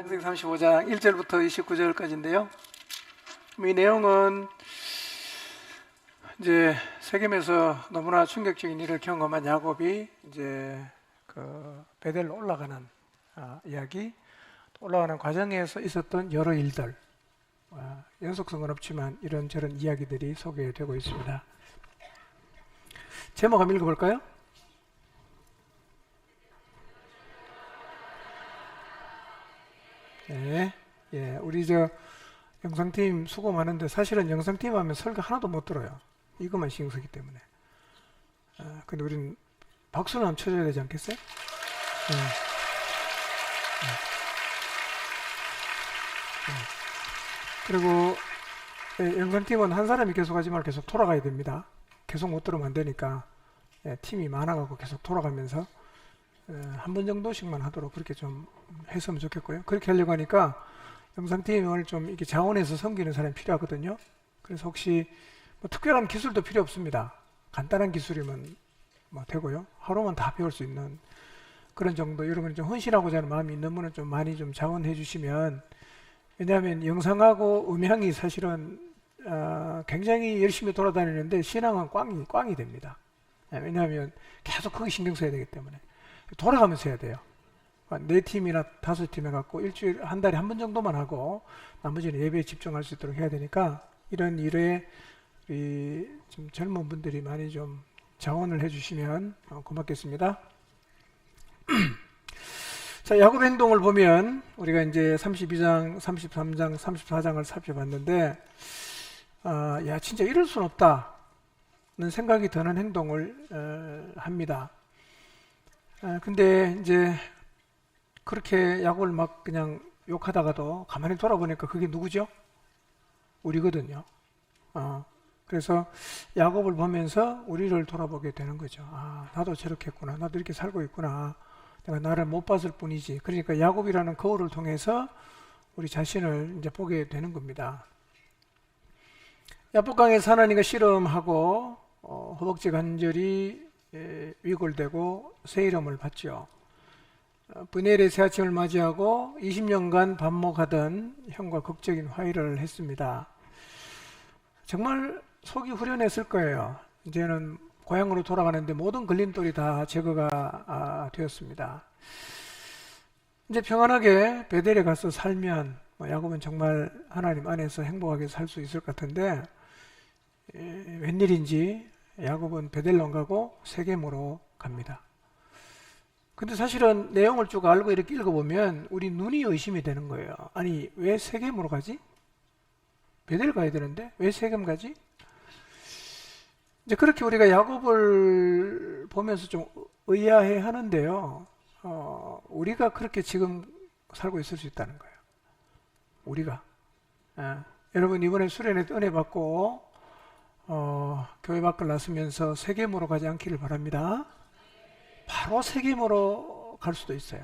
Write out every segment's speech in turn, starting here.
창세기 35장 1절부터 29절까지인데요. 이 내용은 이제 세겜에서 너무나 충격적인 일을 경험한 야곱이 이제 베델로 올라가는 이야기, 올라가는 과정에서 있었던 여러 일들, 연속성은 없지만 이런저런 이야기들이 소개되고 있습니다. 제목 한번 읽어볼까요? 네, 우리 영상팀 수고 많은데 사실은 영상팀 하면 설교 하나도 못 들어요. 이것만 신경 쓰기 때문에. 근데 우리는 박수는 한번 쳐줘야 되지 않겠어요? 그리고 영상팀은 한 사람이 계속 하지 말고 계속 돌아가야 됩니다. 계속 못 들으면 안 되니까 팀이 많아가고 계속 돌아가면서 한 번 정도씩만 하도록 그렇게 좀 했으면 좋겠고요. 그렇게 하려고 하니까 영상팀을 좀 이렇게 자원해서 섬기는 사람이 필요하거든요. 그래서 혹시 뭐 특별한 기술도 필요 없습니다. 간단한 기술이면 되고요. 하루만 다 배울 수 있는 그런 정도. 여러분이 좀 헌신하고자 하는 마음이 있는 분은 좀 많이 좀 자원해 주시면, 왜냐하면 영상하고 음향이 사실은 굉장히 열심히 돌아다니는데 신앙은 꽝이 됩니다. 왜냐하면 계속 거기 신경 써야 되기 때문에 돌아가면서 해야 돼요. 4팀이나 5팀 해갖고 일주일 한 달에 한 번 정도만 하고 나머지는 예배에 집중할 수 있도록 해야 되니까, 이런 일에 좀 젊은 분들이 많이 좀 자원을 해주시면 고맙겠습니다. 자, 야곱 행동을 보면 우리가 이제 32장, 33장, 34장을 살펴봤는데, 야, 진짜 이럴 순 없다는 생각이 드는 행동을 합니다. 근데 이제 그렇게 야곱을 막 그냥 욕하다가도 가만히 돌아보니까 그게 누구죠? 우리거든요. 그래서 야곱을 보면서 우리를 돌아보게 되는 거죠. 나도 저렇게 했구나. 나도 이렇게 살고 있구나. 내가 나를 못 봤을 뿐이지. 그러니까 야곱이라는 거울을 통해서 우리 자신을 이제 보게 되는 겁니다. 야복강에서 하나님과 씨름하고 허벅지 관절이 위골되고 새 이름을 받죠. 브니엘의 새 아침을 맞이하고 20년간 반목하던 형과 극적인 화해를 했습니다. 정말 속이 후련했을 거예요. 이제는 고향으로 돌아가는데 모든 걸림돌이 다 제거가 되었습니다. 이제 평안하게 베델에 가서 살면 야곱은 정말 하나님 안에서 행복하게 살 수 있을 것 같은데, 웬일인지 야곱은 베델로 안 가고 세겜으로 갑니다. 근데 사실은 내용을 쭉 알고 이렇게 읽어보면 우리 눈이 의심이 되는 거예요. 아니, 왜 세겜으로 가지? 베델 가야 되는데 왜 세겜 가지? 이제 그렇게 우리가 야곱을 보면서 좀 의아해 하는데요. 우리가 그렇게 지금 살고 있을 수 있다는 거예요. 우리가. 여러분, 이번에 수련회 은혜 받고 교회 밖을 나서면서 세겜으로 가지 않기를 바랍니다. 바로 세겜으로 갈 수도 있어요.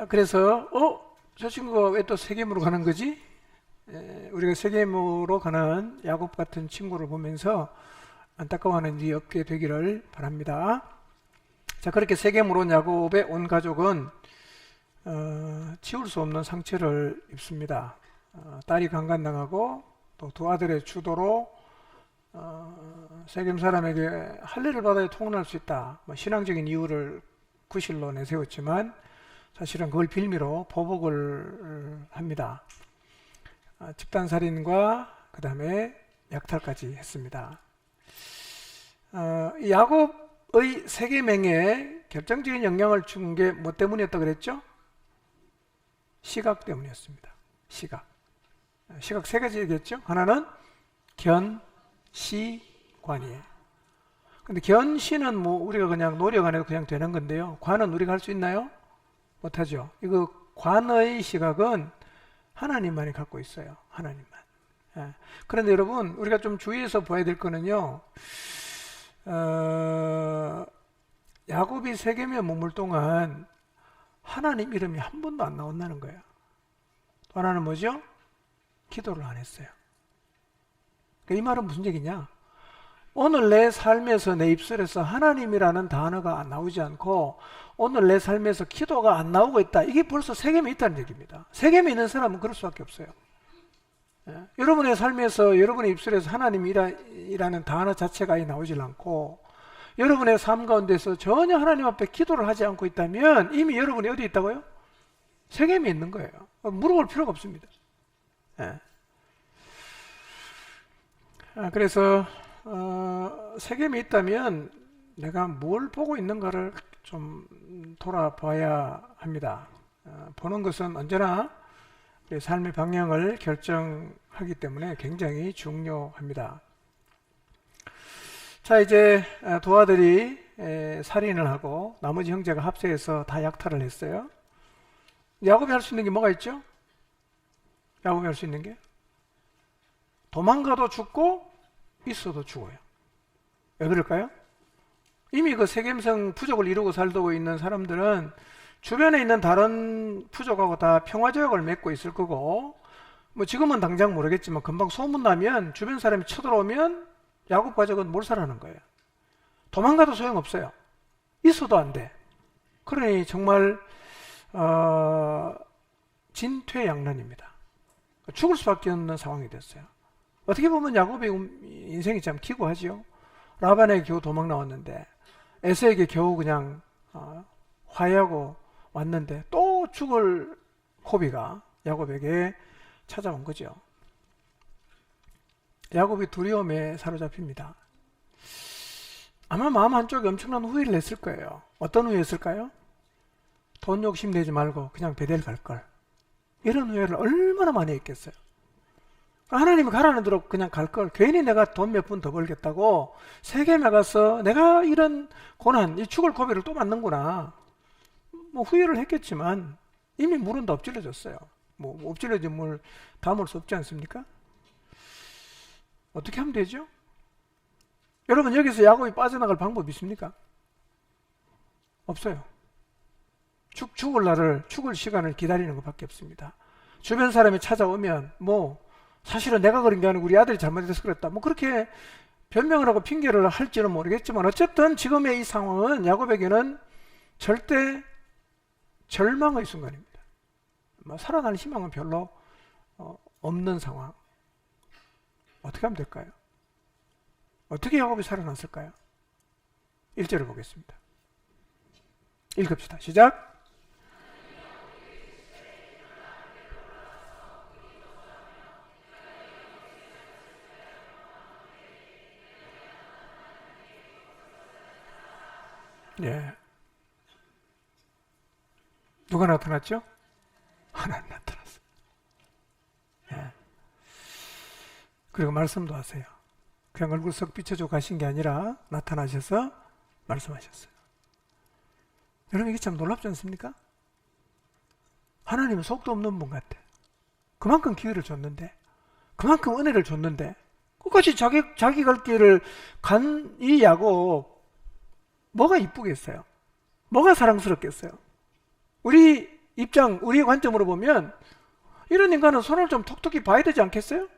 그래서 저 친구가 왜 또 세겜으로 가는 거지? 우리가 세겜으로 가는 야곱 같은 친구를 보면서 안타까워하는 일이 없게 되기를 바랍니다. 자, 그렇게 세겜으로 온 야곱의 온 가족은 지울 수 없는 상처를 입습니다. 딸이 강간당하고 또 두 아들의 주도로 세겜 사람에게 할례를 받아야 통혼할 수 있다, 신앙적인 이유를 구실로 내세웠지만 사실은 그걸 빌미로 보복을 합니다. 집단살인과 그 다음에 약탈까지 했습니다. 야곱의 세계명에 결정적인 영향을 준 게 뭐 때문이었다 그랬죠? 시각 때문이었습니다. 시각 세 가지 얘기했죠? 하나는 견시관이에요. 근데 견시는 우리가 그냥 노력 안 해도 그냥 되는 건데요. 관은 우리가 할 수 있나요? 못하죠. 이거 관의 시각은 하나님만이 갖고 있어요. 하나님만. 그런데 여러분, 우리가 좀 주의해서 봐야 될 거는요, 야곱이 세겜에 머물 동안 하나님 이름이 한 번도 안 나온다는 거예요. 또 하나는 뭐죠? 기도를 안 했어요. 이 말은 무슨 얘기냐? 오늘 내 삶에서 내 입술에서 하나님이라는 단어가 나오지 않고 오늘 내 삶에서 기도가 안 나오고 있다. 이게 벌써 세겜이 있다는 얘기입니다. 세겜이 있는 사람은 그럴 수밖에 없어요. 예? 여러분의 삶에서 여러분의 입술에서 하나님이라는 단어 자체가 나오질 않고 여러분의 삶 가운데서 전혀 하나님 앞에 기도를 하지 않고 있다면 이미 여러분이 어디 있다고요? 세겜이 있는 거예요. 물어볼 필요가 없습니다. 예. 그래서 세겜이 있다면 내가 뭘 보고 있는가를 좀 돌아봐야 합니다. 보는 것은 언제나 우리 삶의 방향을 결정하기 때문에 굉장히 중요합니다. 자, 이제 두 아들이 살인을 하고 나머지 형제가 합세해서 다 약탈을 했어요. 야곱이 할 수 있는 게 뭐가 있죠? 야곱이 할 수 있는 게 도망가도 죽고 있어도 죽어요. 왜 그럴까요? 이미 그 세겜성 부족을 이루고 살고 있는 사람들은 주변에 있는 다른 부족하고 다 평화조약을 맺고 있을 거고, 뭐 지금은 당장 모르겠지만 금방 소문나면 주변 사람이 쳐들어오면 야곱 가족은 몰살하는 거예요. 도망가도 소용없어요. 있어도 안 돼. 그러니 정말 진퇴양난입니다. 죽을 수밖에 없는 상황이 됐어요. 어떻게 보면 야곱의 인생이 참 기구하지요. 라반에게 겨우 도망 나왔는데 에서에게 겨우 그냥 화해하고 왔는데 또 죽을 고비가 야곱에게 찾아온 거죠. 야곱이 두려움에 사로잡힙니다. 아마 마음 한쪽에 엄청난 후회를 했을 거예요. 어떤 후회였을까요? 돈 욕심 내지 말고 그냥 베델 갈 걸. 이런 후회를 얼마나 많이 했겠어요. 하나님이 가라는 대로 그냥 갈 걸. 괜히 내가 돈 몇 푼 더 벌겠다고 세겜에 가서 내가 이런 고난, 이 죽을 고비를 또 맞는구나. 뭐 후회를 했겠지만 이미 물은 다 엎질러졌어요. 뭐 엎질러진 물 담을 수 없지 않습니까? 어떻게 하면 되죠? 여러분, 여기서 야곱이 빠져나갈 방법이 있습니까? 없어요. 죽을 날을, 죽을 시간을 기다리는 것밖에 없습니다. 주변 사람이 찾아오면 뭐 사실은 내가 그런 게 아니고 우리 아들이 잘못해서 그랬다, 뭐 그렇게 변명을 하고 핑계를 할지는 모르겠지만 어쨌든 지금의 이 상황은 야곱에게는 절대 절망의 순간입니다. 뭐 살아날 희망은 별로 없는 상황. 어떻게 하면 될까요? 어떻게 야곱이 살아났을까요? 1절을 보겠습니다. 읽읍시다. 시작. 예. 누가 나타났죠? 하나님 나타났어요. 예. 그리고 말씀도 하세요. 그냥 얼굴 썩 비춰주고 가신 게 아니라 나타나셔서 말씀하셨어요. 여러분, 이게 참 놀랍지 않습니까? 하나님은 속도 없는 분 같아. 그만큼 기회를 줬는데, 그만큼 은혜를 줬는데 끝까지 자기 갈 길을 간 이 야곱, 뭐가 이쁘겠어요? 뭐가 사랑스럽겠어요? 우리 입장, 우리 관점으로 보면 이런 인간은 손을 좀 톡톡히 봐야 되지 않겠어요?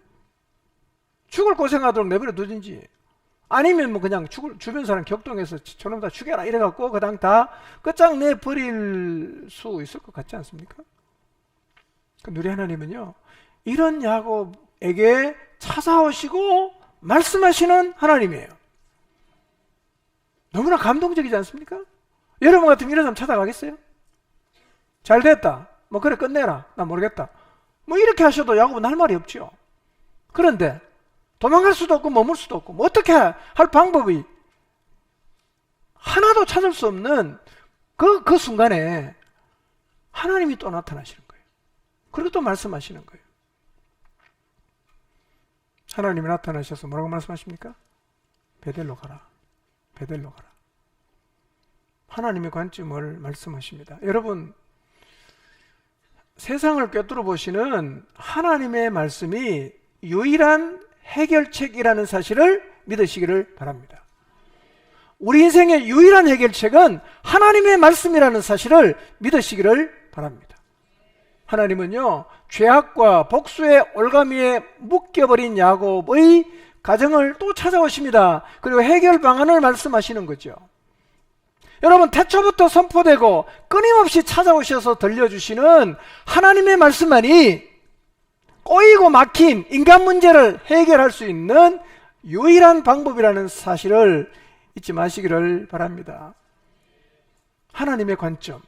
죽을 고생하도록 내버려 두든지, 아니면 뭐 그냥 주변 사람 격동해서 저놈 다 죽여라 이래갖고 그냥 다 끝장내 버릴 수 있을 것 같지 않습니까? 우리 하나님은요, 이런 야곱에게 찾아오시고 말씀하시는 하나님이에요. 너무나 감동적이지 않습니까? 여러분 같으면 이런 사람 찾아가겠어요? 잘 됐다, 뭐 그래 끝내라, 나 모르겠다, 뭐 이렇게 하셔도 야곱은 할 말이 없죠. 그런데 도망갈 수도 없고 머물 수도 없고, 뭐 어떻게 할 방법이 하나도 찾을 수 없는 그 순간에 하나님이 또 나타나시는 거예요. 그리고 또 말씀하시는 거예요. 하나님이 나타나셔서 뭐라고 말씀하십니까? 베델로 가라. 베델로 가라. 하나님의 관점을 말씀하십니다. 여러분, 세상을 꿰뚫어 보시는 하나님의 말씀이 유일한 해결책이라는 사실을 믿으시기를 바랍니다. 우리 인생의 유일한 해결책은 하나님의 말씀이라는 사실을 믿으시기를 바랍니다. 하나님은요, 죄악과 복수의 올가미에 묶여버린 야곱의 가정을 또 찾아오십니다. 그리고 해결 방안을 말씀하시는 거죠. 여러분, 태초부터 선포되고 끊임없이 찾아오셔서 들려주시는 하나님의 말씀만이 꼬이고 막힌 인간 문제를 해결할 수 있는 유일한 방법이라는 사실을 잊지 마시기를 바랍니다. 하나님의 관점,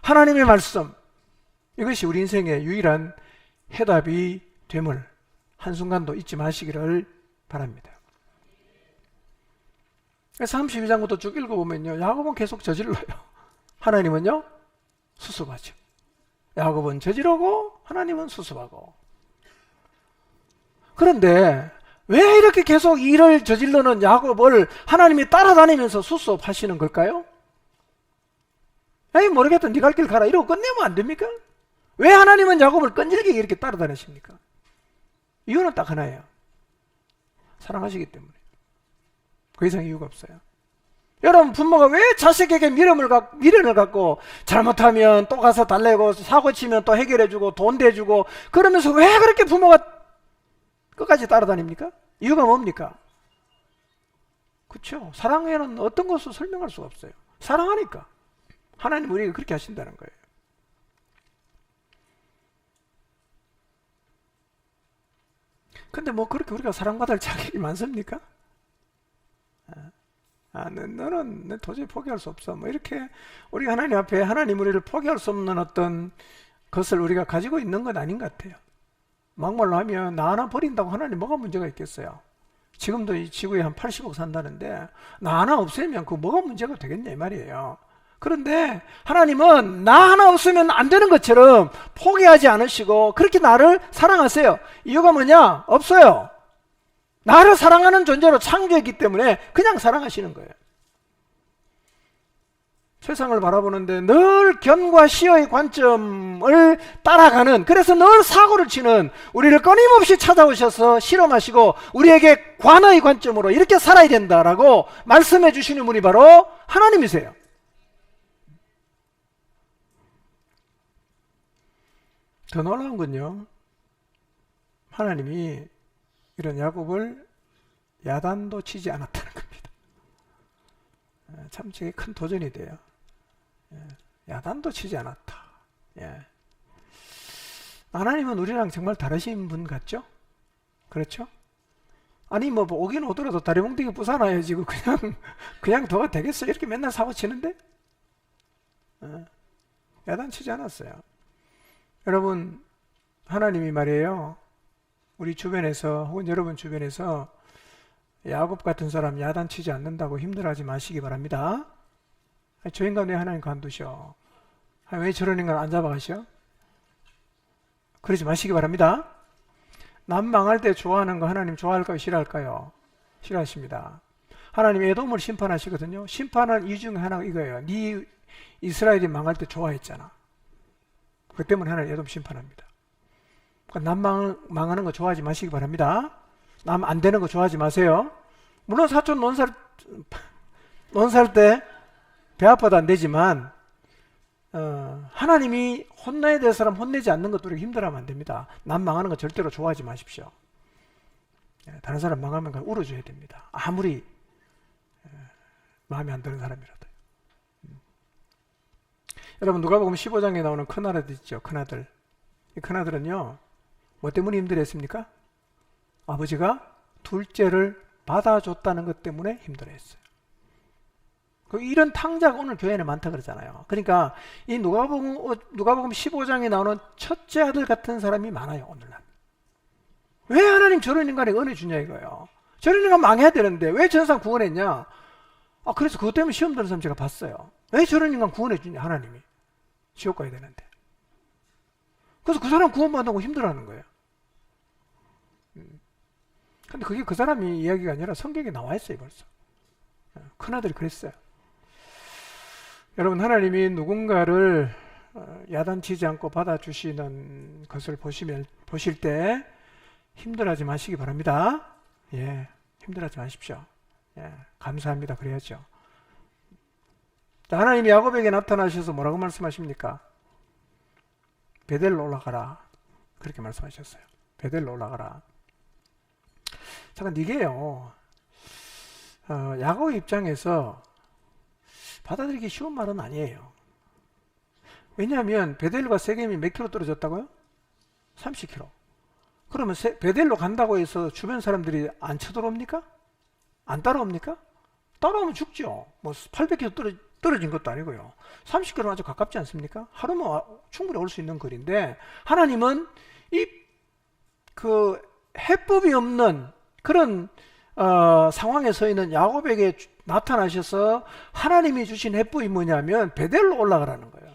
하나님의 말씀, 이것이 우리 인생의 유일한 해답이 됨을 한순간도 잊지 마시기를 바랍니다. 32장부터 쭉 읽어보면요, 야곱은 계속 저질러요. 하나님은요 수습하죠. 야곱은 저지르고 하나님은 수습하고. 그런데 왜 이렇게 계속 일을 저질러는 야곱을 하나님이 따라다니면서 수습하시는 걸까요? 에이, 모르겠다, 네 갈 길 가라, 이러고 끝내면 안 됩니까? 왜 하나님은 야곱을 끈질기게 이렇게 따라다니십니까? 이유는 딱 하나예요. 사랑하시기 때문에. 그 이상 이유가 없어요. 여러분, 부모가 왜 자식에게 미련을 갖고 잘못하면 또 가서 달래고 사고치면 또 해결해주고 돈 대주고 그러면서 왜 그렇게 부모가 끝까지 따라다닙니까? 이유가 뭡니까? 그렇죠. 사랑에는 어떤 것을 설명할 수가 없어요. 사랑하니까. 하나님 우리에게 그렇게 하신다는 거예요. 근데 뭐 그렇게 우리가 사랑받을 자격이 많습니까? 너는 도저히 포기할 수 없어. 뭐 이렇게 우리가 하나님 앞에 하나님 우리를 포기할 수 없는 어떤 것을 우리가 가지고 있는 건 아닌 것 같아요. 막말로 하면 나 하나 버린다고 하나님 뭐가 문제가 있겠어요? 지금도 이 지구에 한 80억 산다는데 나 하나 없애면 그 뭐가 문제가 되겠냐 이 말이에요. 그런데 하나님은 나 하나 없으면 안 되는 것처럼 포기하지 않으시고 그렇게 나를 사랑하세요. 이유가 뭐냐? 없어요. 나를 사랑하는 존재로 창조했기 때문에 그냥 사랑하시는 거예요. 세상을 바라보는데 늘 견과 시어의 관점을 따라가는, 그래서 늘 사고를 치는 우리를 끊임없이 찾아오셔서 실험하시고 우리에게 관의 관점으로 이렇게 살아야 된다라고 말씀해 주시는 분이 바로 하나님이세요. 더 놀라운 건요, 하나님이 이런 야곱을 야단도 치지 않았다는 겁니다. 참 저게 큰 도전이 돼요. 야단도 치지 않았다. 하나님은 우리랑 정말 다르신 분 같죠? 그렇죠? 아니 뭐 오긴 오더라도 다리 뭉텅이 부사놔요. 지금 그냥 더 되겠어? 이렇게 맨날 사고 치는데 야단 치지 않았어요. 여러분, 하나님이 말이에요, 우리 주변에서 혹은 여러분 주변에서 야곱 같은 사람 야단치지 않는다고 힘들어하지 마시기 바랍니다. 저 인간 왜 하나님 관두셔? 왜 저런 인간 안 잡아가셔? 그러지 마시기 바랍니다. 남 망할 때 좋아하는 거 하나님 좋아할까요? 싫어할까요? 싫어하십니다. 하나님 에돔을 심판하시거든요. 심판할 이유 중에 하나가 이거예요. 네 이스라엘이 망할 때 좋아했잖아. 그 때문에 하나님 에돔 심판합니다. 남 망하는 거 좋아하지 마시기 바랍니다. 남 안 되는 거 좋아하지 마세요. 물론 사촌 논살 때 배 아파도 안 되지만 하나님이 혼내야 될 사람 혼내지 않는 것도 우리가 힘들어하면 안 됩니다. 남 망하는 거 절대로 좋아하지 마십시오. 다른 사람 망하면 울어줘야 됩니다. 아무리 마음에 안 드는 사람이라도. 여러분, 누가복음 15장에 나오는 큰아들 있죠. 큰아들. 이 큰아들은요, 뭐 때문에 힘들었습니까? 아버지가 둘째를 받아줬다는 것 때문에 힘들어했어요. 이런 탕자가 오늘 교회에는 많다 그러잖아요. 그러니까 이 누가복음 15장에 나오는 첫째 아들 같은 사람이 많아요, 오늘날. 왜 하나님 저런 인간에게 은혜 주냐 이거예요. 저런 인간 망해야 되는데 왜 저런 사람 구원했냐? 그래서 그것 때문에 시험 드는 사람 제가 봤어요. 왜 저런 인간 구원해 주냐, 하나님이. 지옥 가야 되는데. 그래서 그 사람 구원받는다고 힘들어하는 거예요. 근데 그게 그 사람이 이야기가 아니라 성경에 나와 있어요, 벌써. 큰아들이 그랬어요. 여러분, 하나님이 누군가를 야단치지 않고 받아주시는 것을 보실 때 힘들어하지 마시기 바랍니다. 힘들어하지 마십시오. 감사합니다. 그래야죠. 하나님이 야곱에게 나타나셔서 뭐라고 말씀하십니까? 베델로 올라가라. 그렇게 말씀하셨어요. 베델로 올라가라. 잠깐 이게요. 야곱 입장에서 받아들이기 쉬운 말은 아니에요. 왜냐하면 베델과 세겜이 몇 킬로 떨어졌다고요? 30킬로. 그러면 베델로 간다고 해서 주변 사람들이 안 쳐들어옵니까? 안 따라옵니까? 따라오면 죽죠. 뭐 800킬로 떨어진 것도 아니고요. 30킬로는 아주 가깝지 않습니까? 하루면 충분히 올 수 있는 거리인데, 하나님은 그 해법이 없는 그런 상황에 서 있는 야곱에게 나타나셔서 하나님이 주신 해법이 뭐냐면 베델로 올라가라는 거예요.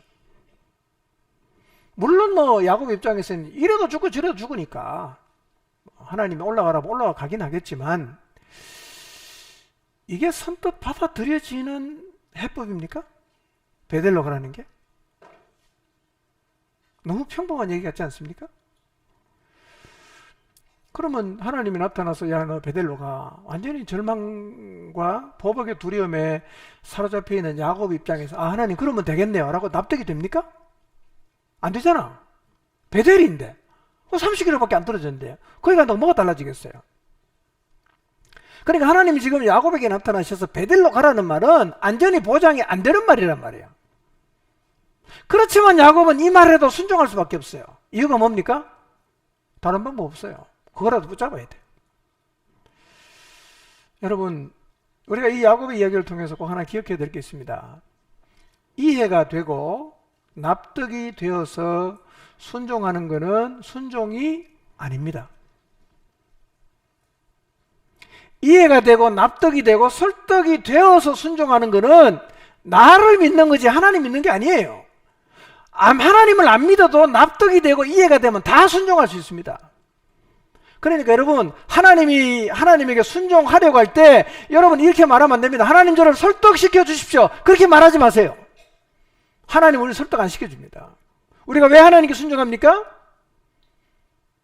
물론 뭐 야곱 입장에서는 이래도 죽고 저래도 죽으니까 하나님이 올라가라고 올라가긴 하겠지만, 이게 선뜻 받아들여지는 해법입니까? 베델로 가라는 게? 너무 평범한 얘기 같지 않습니까? 그러면 하나님이 나타나서 야 너 베델로 가, 완전히 절망과 보복의 두려움에 사로잡혀 있는 야곱 입장에서 아 하나님 그러면 되겠네요 라고 납득이 됩니까? 안 되잖아. 베델인데 30km밖에 안 떨어졌는데 거기 간다고 뭐가 달라지겠어요? 그러니까 하나님이 지금 야곱에게 나타나셔서 베델로 가라는 말은 안전이 보장이 안 되는 말이란 말이에요. 그렇지만 야곱은 이 말에도 순종할 수밖에 없어요. 이유가 뭡니까? 다른 방법 없어요. 그거라도 붙잡아야 돼요. 여러분, 우리가 이 야곱의 이야기를 통해서 꼭 하나 기억해야 될 게 있습니다. 이해가 되고 납득이 되어서 순종하는 것은 순종이 아닙니다. 이해가 되고 납득이 되고 설득이 되어서 순종하는 것은 나를 믿는 거지 하나님 믿는 게 아니에요. 하나님을 안 믿어도 납득이 되고 이해가 되면 다 순종할 수 있습니다. 그러니까 여러분, 하나님에게 순종하려고 할 때 여러분 이렇게 말하면 안 됩니다. 하나님 저를 설득시켜 주십시오. 그렇게 말하지 마세요. 하나님 우리를 설득 안 시켜줍니다. 우리가 왜 하나님께 순종합니까?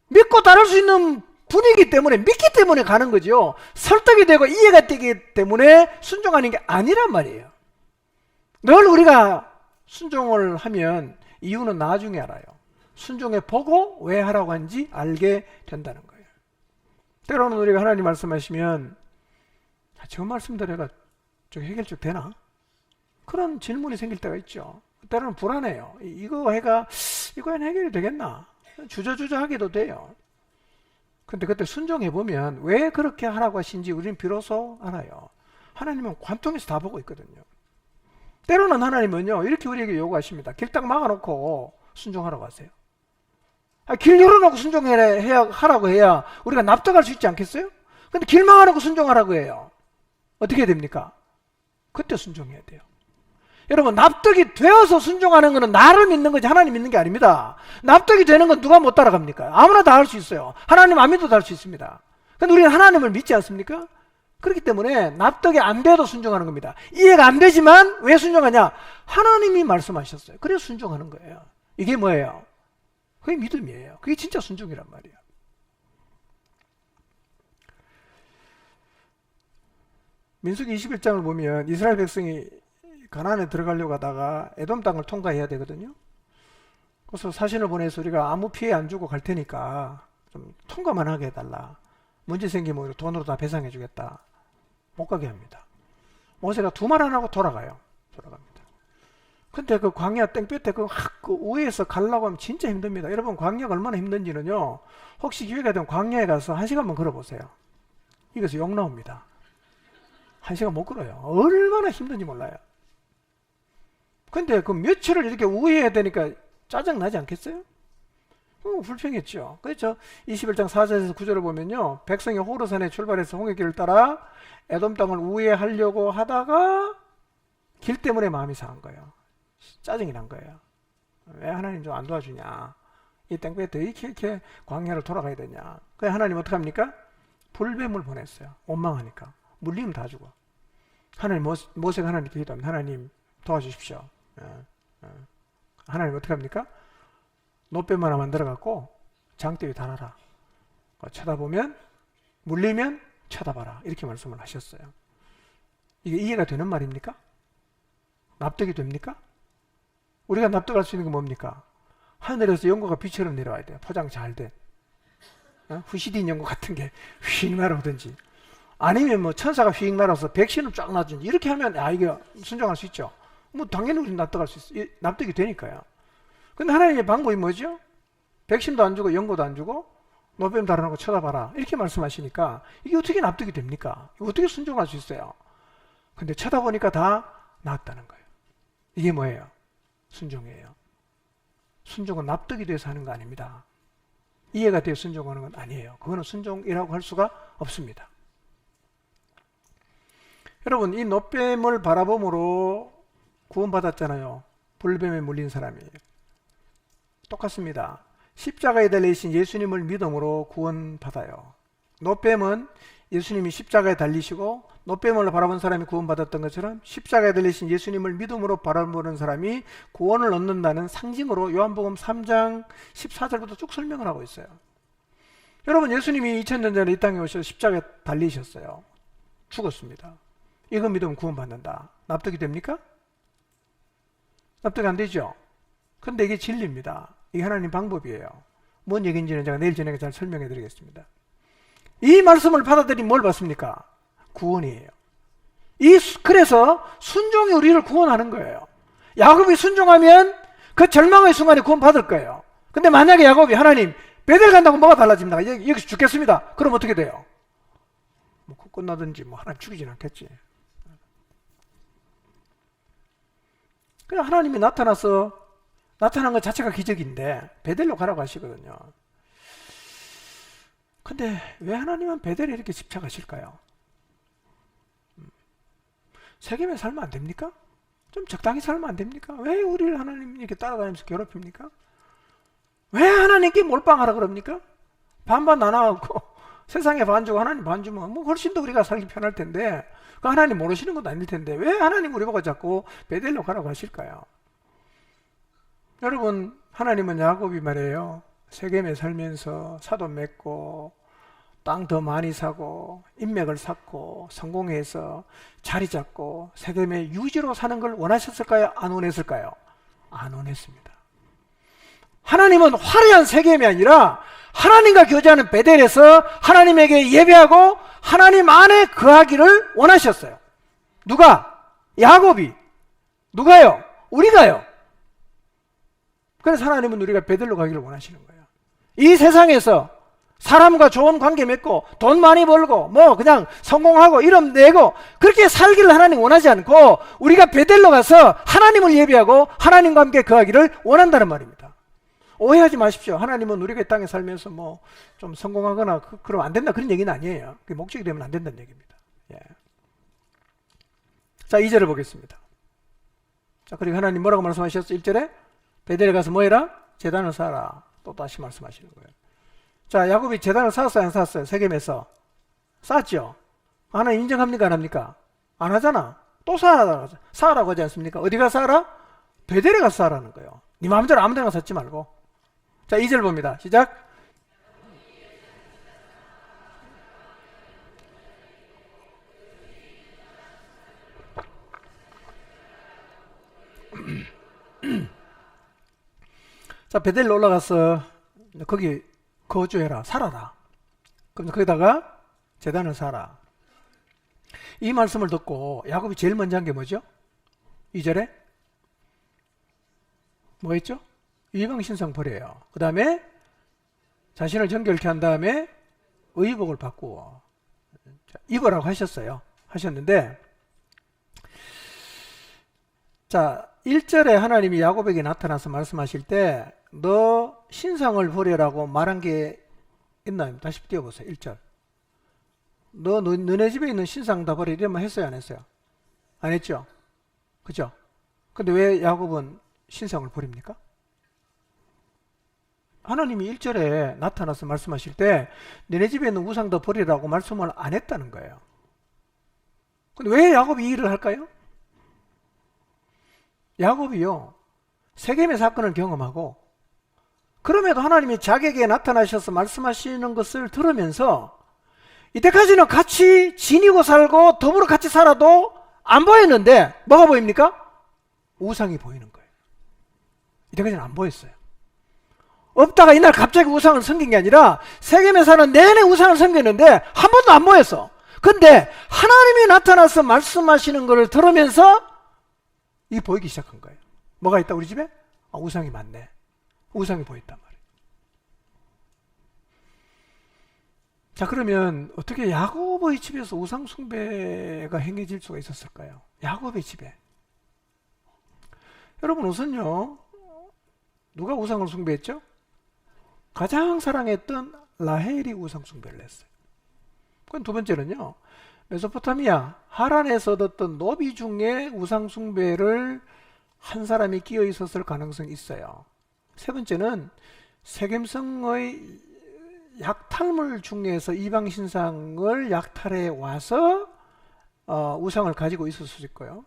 믿고 따를 수 있는 분이기 때문에, 믿기 때문에 가는 거죠. 설득이 되고 이해가 되기 때문에 순종하는 게 아니란 말이에요. 늘 우리가 순종을 하면 이유는 나중에 알아요. 순종해 보고 왜 하라고 하는지 알게 된다는 거예요. 때로는 우리가 하나님 말씀하시면 저 말씀대로가 좀 해결책 되나? 그런 질문이 생길 때가 있죠. 때로는 불안해요. 이거는 해결이 되겠나? 주저하기도 돼요. 근데 그때 순종해보면 왜 그렇게 하라고 하신지 우리는 비로소 알아요. 하나님은 관통해서 다 보고 있거든요. 때로는 하나님은요, 이렇게 우리에게 요구하십니다. 길 딱 막아놓고 순종하라고 하세요. 길 열어놓고 하라고 해야 우리가 납득할 수 있지 않겠어요? 근데 길 막아놓고 순종하라고 해요. 어떻게 됩니까? 그때 순종해야 돼요. 여러분, 납득이 되어서 순종하는 것은 나를 믿는 거지 하나님 믿는 게 아닙니다. 납득이 되는 건 누가 못 따라갑니까? 아무나 다 할 수 있어요. 하나님 안 믿어도 할 수 있습니다. 근데 우리는 하나님을 믿지 않습니까? 그렇기 때문에 납득이 안 돼도 순종하는 겁니다. 이해가 안 되지만 왜 순종하냐? 하나님이 말씀하셨어요. 그래서 순종하는 거예요. 이게 뭐예요? 그게 믿음이에요. 그게 진짜 순종이란 말이에요. 민수기 21장을 보면 이스라엘 백성이 가나안에 들어가려고 하다가 에돔 땅을 통과해야 되거든요. 그래서 사신을 보내서 우리가 아무 피해 안 주고 갈 테니까 좀 통과만 하게 해달라. 문제 생기면 돈으로 다 배상해 주겠다. 못 가게 합니다. 모세가 두 말 안 하고 돌아갑니다. 근데 그 광야 땡볕에 그 우에서 가려고 하면 진짜 힘듭니다. 여러분, 광야가 얼마나 힘든지는요, 혹시 기회가 되면 광야에 가서 1시간만 걸어보세요. 이것서 욕 나옵니다. 1시간 못 걸어요. 얼마나 힘든지 몰라요. 근데 그 며칠을 이렇게 우회해야 되니까 짜증나지 않겠어요? 불평했죠. 그렇죠. 21장 4절에서 9절을 보면요, 백성이 호르산에 출발해서 홍해길을 따라 에돔 땅을 우회하려고 하다가 길 때문에 마음이 상한 거예요. 짜증이 난 거예요. 왜 하나님 좀 안 도와주냐? 이 땡볕에 이렇게 광야를 돌아가야 되냐? 그래서 하나님 어떡합니까? 불뱀을 보냈어요. 원망하니까. 물리면 다 죽어. 하나님, 모세가 하나님께 기도합니다. 하나님 도와주십시오. 하나님 어떡합니까? 노뱀 하나 만들어갖고 장대 위에 달아라. 쳐다보면, 물리면 쳐다봐라. 이렇게 말씀을 하셨어요. 이게 이해가 되는 말입니까? 납득이 됩니까? 우리가 납득할 수 있는 건 뭡니까? 하늘에서 연고가 비처럼 내려와야 돼요. 포장 잘 된. 후시디 인형과 같은 게 휙 날아오든지, 아니면 뭐 천사가 휙 날아서 백신을 쫙 놔든지, 이렇게 하면 이게 순종할 수 있죠. 뭐 당연히 우리는 납득할 수 있어요. 납득이 되니까요. 근데 하나님의 방법이 뭐죠? 백신도 안 주고 연고도 안 주고 노뱀 달아놓고 쳐다봐라, 이렇게 말씀하시니까 이게 어떻게 납득이 됩니까? 어떻게 순종할 수 있어요? 근데 쳐다보니까 다 나았다는 거예요. 이게 뭐예요? 순종이에요. 순종은 납득이 돼서 하는 거 아닙니다. 이해가 돼서 순종하는 건 아니에요. 그거는 순종이라고 할 수가 없습니다. 여러분, 이 노뱀을 바라봄으로 구원받았잖아요. 불뱀에 물린 사람이. 똑같습니다. 십자가에 달리신 예수님을 믿음으로 구원받아요. 노뱀은 예수님이 십자가에 달리시고 노뱀을 바라본 사람이 구원받았던 것처럼, 십자가에 달리신 예수님을 믿음으로 바라보는 사람이 구원을 얻는다는 상징으로 요한복음 3장 14절부터 쭉 설명을 하고 있어요. 여러분, 예수님이 2000년 전에 이 땅에 오셔서 십자가에 달리셨어요. 죽었습니다. 이거 믿으면 구원받는다. 납득이 됩니까? 납득 안 되죠? 근데 이게 진리입니다. 이게 하나님 방법이에요. 뭔 얘기인지는 제가 내일 저녁에 잘 설명해 드리겠습니다. 이 말씀을 받아들이면 뭘 받습니까? 구원이에요. 그래서 순종이 우리를 구원하는 거예요. 야곱이 순종하면 그 절망의 순간에 구원받을 거예요. 근데 만약에 야곱이 하나님 베델 간다고 뭐가 달라집니다. 여기서 죽겠습니다. 그럼 어떻게 돼요? 뭐 끝나든지 뭐 하나님 죽이진 않겠지. 그냥 하나님이 나타난 것 자체가 기적인데 베델로 가라고 하시거든요. 근데 왜 하나님은 베델에 이렇게 집착하실까요? 세겜에 살면 안 됩니까? 좀 적당히 살면 안 됩니까? 왜 우리를 하나님 이렇게 따라다니면서 괴롭힙니까? 왜 하나님께 몰빵하라 그럽니까? 반반 나눠갖고 세상에 반 주고 하나님 반 주면 뭐 훨씬 더 우리가 살기 편할 텐데, 그 하나님 모르시는 것도 아닐 텐데 왜 하나님 우리 보고 자꾸 베델로 가라고 하실까요? 여러분, 하나님은 야곱이 말이에요. 세겜에 살면서 사돈 맺고 땅 더 많이 사고 인맥을 쌓고 성공해서 자리 잡고 세겜의 유지로 사는 걸 원하셨을까요? 안 원했을까요? 안 원했습니다. 하나님은 화려한 세겜이 아니라 하나님과 교제하는 베델에서 하나님에게 예배하고 하나님 안에 거하기를 원하셨어요. 누가? 야곱이. 누가요? 우리가요. 그래서 하나님은 우리가 베델로 가기를 원하시는 거예요. 이 세상에서 사람과 좋은 관계 맺고 돈 많이 벌고 뭐 그냥 성공하고 이름 내고 그렇게 살기를 하나님 원하지 않고, 우리가 베델로 가서 하나님을 예배하고 하나님과 함께 거하기를 원한다는 말입니다. 오해하지 마십시오. 하나님은 우리가 이 땅에 살면서 뭐 좀 성공하거나 그러면 안 된다, 그런 얘기는 아니에요. 그게 목적이 되면 안 된다는 얘기입니다. 예. 자, 2절을 보겠습니다. 자, 그리고 하나님 뭐라고 말씀하셨어요? 1절에 베델에 가서 뭐 해라? 제단을 쌓아라. 또 다시 말씀하시는 거예요. 자, 야곱이 제단을 쌓았어요, 안 쌓았어요? 세겜에서 쌓았죠. 하나님 인정합니까, 안 합니까? 안 하잖아. 또 쌓으라고 하지 않습니까? 어디 가서 쌓아라? 베델에 가서 쌓으라는 거예요. 네 마음대로 아무 데나 쌓지 말고. 자, 2절 봅니다. 시작. 자, 베델로 올라가서 거기 거주해라, 살아라. 그럼 거기다가 제단을 쌓아라. 이 말씀을 듣고 야곱이 제일 먼저 한 게 뭐죠? 2절에 뭐 했죠? 이방신상 버려요. 그 다음에 자신을 정결케 한 다음에 의복을 바꾸어 입으라고 하셨는데, 자, 1절에 하나님이 야곱에게 나타나서 말씀하실 때 너 신상을 버려라고 말한 게 있나요? 다시 띄워보세요. 1절. 너네 집에 있는 신상 다 버려, 이런 말 했어요, 안 했어요? 안 했죠? 그죠? 근데 왜 야곱은 신상을 버립니까? 하나님이 1절에 나타나서 말씀하실 때 너네 집에 있는 우상 다 버리라고 말씀을 안 했다는 거예요. 근데 왜 야곱이 이 일을 할까요? 야곱이요, 세겜의 사건을 경험하고 그럼에도 하나님이 자기에게 나타나셔서 말씀하시는 것을 들으면서 이때까지는 같이 지니고 살고 더불어 같이 살아도 안 보였는데 뭐가 보입니까? 우상이 보이는 거예요. 이때까지는 안 보였어요. 없다가 이날 갑자기 우상을 섬긴 게 아니라 세겜에 사는 내내 우상을 섬겼는데 한 번도 안 보였어. 근데 하나님이 나타나서 말씀하시는 것을 들으면서 이게 보이기 시작한 거예요. 뭐가 있다 우리 집에? 아, 우상이 많네. 우상이 보였단 말이에요. 자, 그러면 어떻게 야곱의 집에서 우상 숭배가 행해질 수가 있었을까요? 야곱의 집에. 여러분 우선요, 누가 우상을 숭배했죠? 가장 사랑했던 라헬이 우상 숭배를 했어요. 그건 두 번째는요, 메소포타미아 하란에서 얻었던 노비 중에 우상 숭배를 한 사람이 끼어 있었을 가능성이 있어요. 세 번째는 세겜성의 약탈물 중에서 이방 신상을 약탈해 와서 우상을 가지고 있을 수 있고요.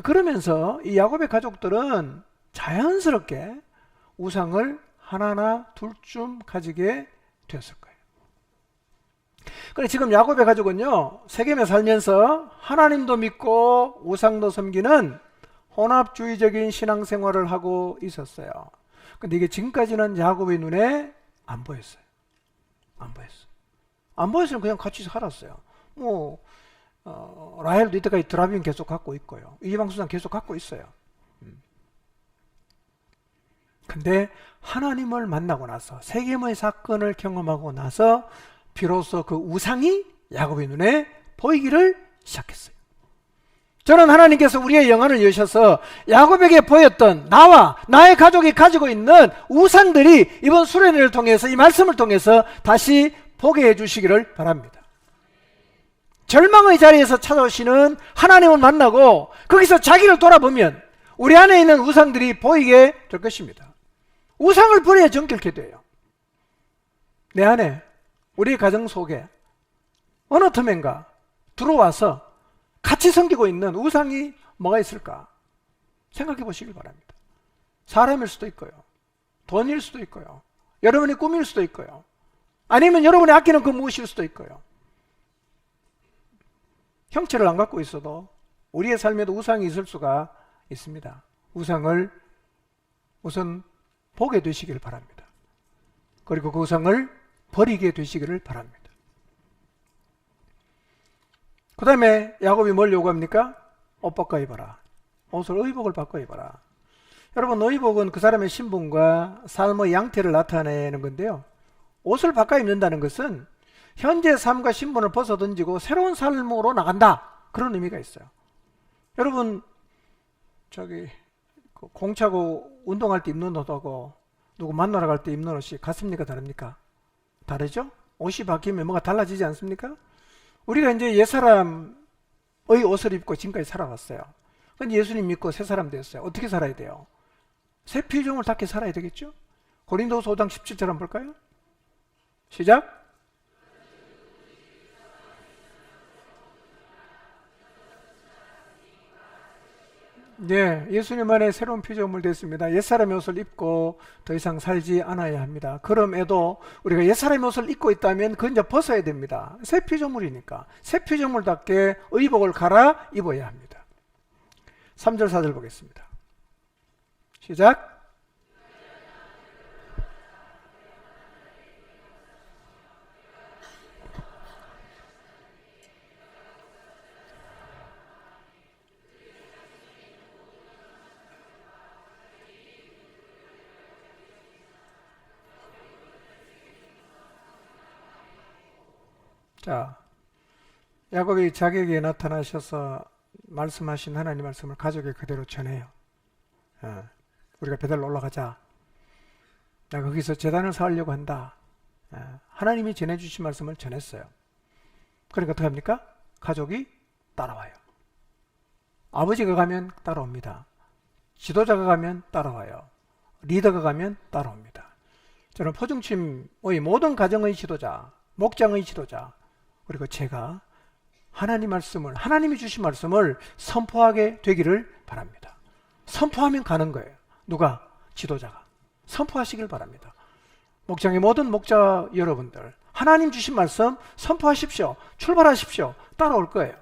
그러면서 이 야곱의 가족들은 자연스럽게 우상을 하나나 둘쯤 가지게 되었을 거예요. 그런데 지금 야곱의 가족은요, 세겜에 살면서 하나님도 믿고 우상도 섬기는 혼합주의적인 신앙생활을 하고 있었어요. 근데 이게 지금까지는 야곱의 눈에 안 보였어요. 안 보였어요. 안 보였으면 그냥 같이 살았어요. 라헬도 이때까지 드라빔 계속 갖고 있고요. 이방수상 계속 갖고 있어요. 근데 하나님을 만나고 나서 세겜의 사건을 경험하고 나서 비로소 그 우상이 야곱의 눈에 보이기를 시작했어요. 저는 하나님께서 우리의 영안을 여셔서 야곱에게 보였던 나와 나의 가족이 가지고 있는 우상들이 이번 수련회를 통해서 이 말씀을 통해서 다시 보게 해주시기를 바랍니다. 절망의 자리에서 찾아오시는 하나님을 만나고 거기서 자기를 돌아보면 우리 안에 있는 우상들이 보이게 될 것입니다. 우상을 버려야 정결케 돼요. 내 안에 우리 가정 속에 어느 틈엔가 들어와서 같이 섬기고 있는 우상이 뭐가 있을까 생각해 보시길 바랍니다. 사람일 수도 있고요, 돈일 수도 있고요, 여러분의 꿈일 수도 있고요, 아니면 여러분이 아끼는 그 무엇일 수도 있고요. 형체를 안 갖고 있어도 우리의 삶에도 우상이 있을 수가 있습니다. 우상을 우선 보게 되시길 바랍니다. 그리고 그 우상을 버리게 되시기를 바랍니다. 그 다음에 야곱이 뭘 요구합니까? 옷 바꿔 입어라. 옷을 의복을 바꿔 입어라. 여러분, 의복은 그 사람의 신분과 삶의 양태를 나타내는 건데요, 옷을 바꿔 입는다는 것은 현재 삶과 신분을 벗어던지고 새로운 삶으로 나간다, 그런 의미가 있어요. 여러분, 공 차고 운동할 때 입는 옷하고 누구 만나러 갈 때 입는 옷이 같습니까? 다릅니까? 다르죠? 옷이 바뀌면 뭐가 달라지지 않습니까? 우리가 이제 옛사람의 옷을 입고 지금까지 살아왔어요. 근데 예수님 믿고 새 사람 되었어요. 어떻게 살아야 돼요? 새 피조물 닦게 살아야 되겠죠? 고린도후서 5장 17절 한번 볼까요? 시작. 네, 예수님 안에 새로운 피조물 됐습니다. 옛사람의 옷을 입고 더 이상 살지 않아야 합니다. 그럼에도 우리가 옛사람의 옷을 입고 있다면 그건 이제 벗어야 됩니다. 새 피조물이니까 새 피조물답게 의복을 갈아 입어야 합니다. 3절 4절 보겠습니다. 시작. 자, 야곱이 자기에게 나타나셔서 말씀하신 하나님 말씀을 가족에 그대로 전해요. 우리가 베델로 올라가자. 내가 거기서 제단을 쌓으려고 한다. 하나님이 전해주신 말씀을 전했어요. 그러니까 어떻게 합니까? 가족이 따라와요. 아버지가 가면 따라옵니다. 지도자가 가면 따라와요. 리더가 가면 따라옵니다. 저는 포중침의 모든 가정의 지도자, 목장의 지도자, 그리고 제가 하나님 말씀을, 하나님이 주신 말씀을 선포하게 되기를 바랍니다. 선포하면 가는 거예요. 누가? 지도자가. 선포하시길 바랍니다. 목장의 모든 목자 여러분들, 하나님 주신 말씀 선포하십시오. 출발하십시오. 따라올 거예요.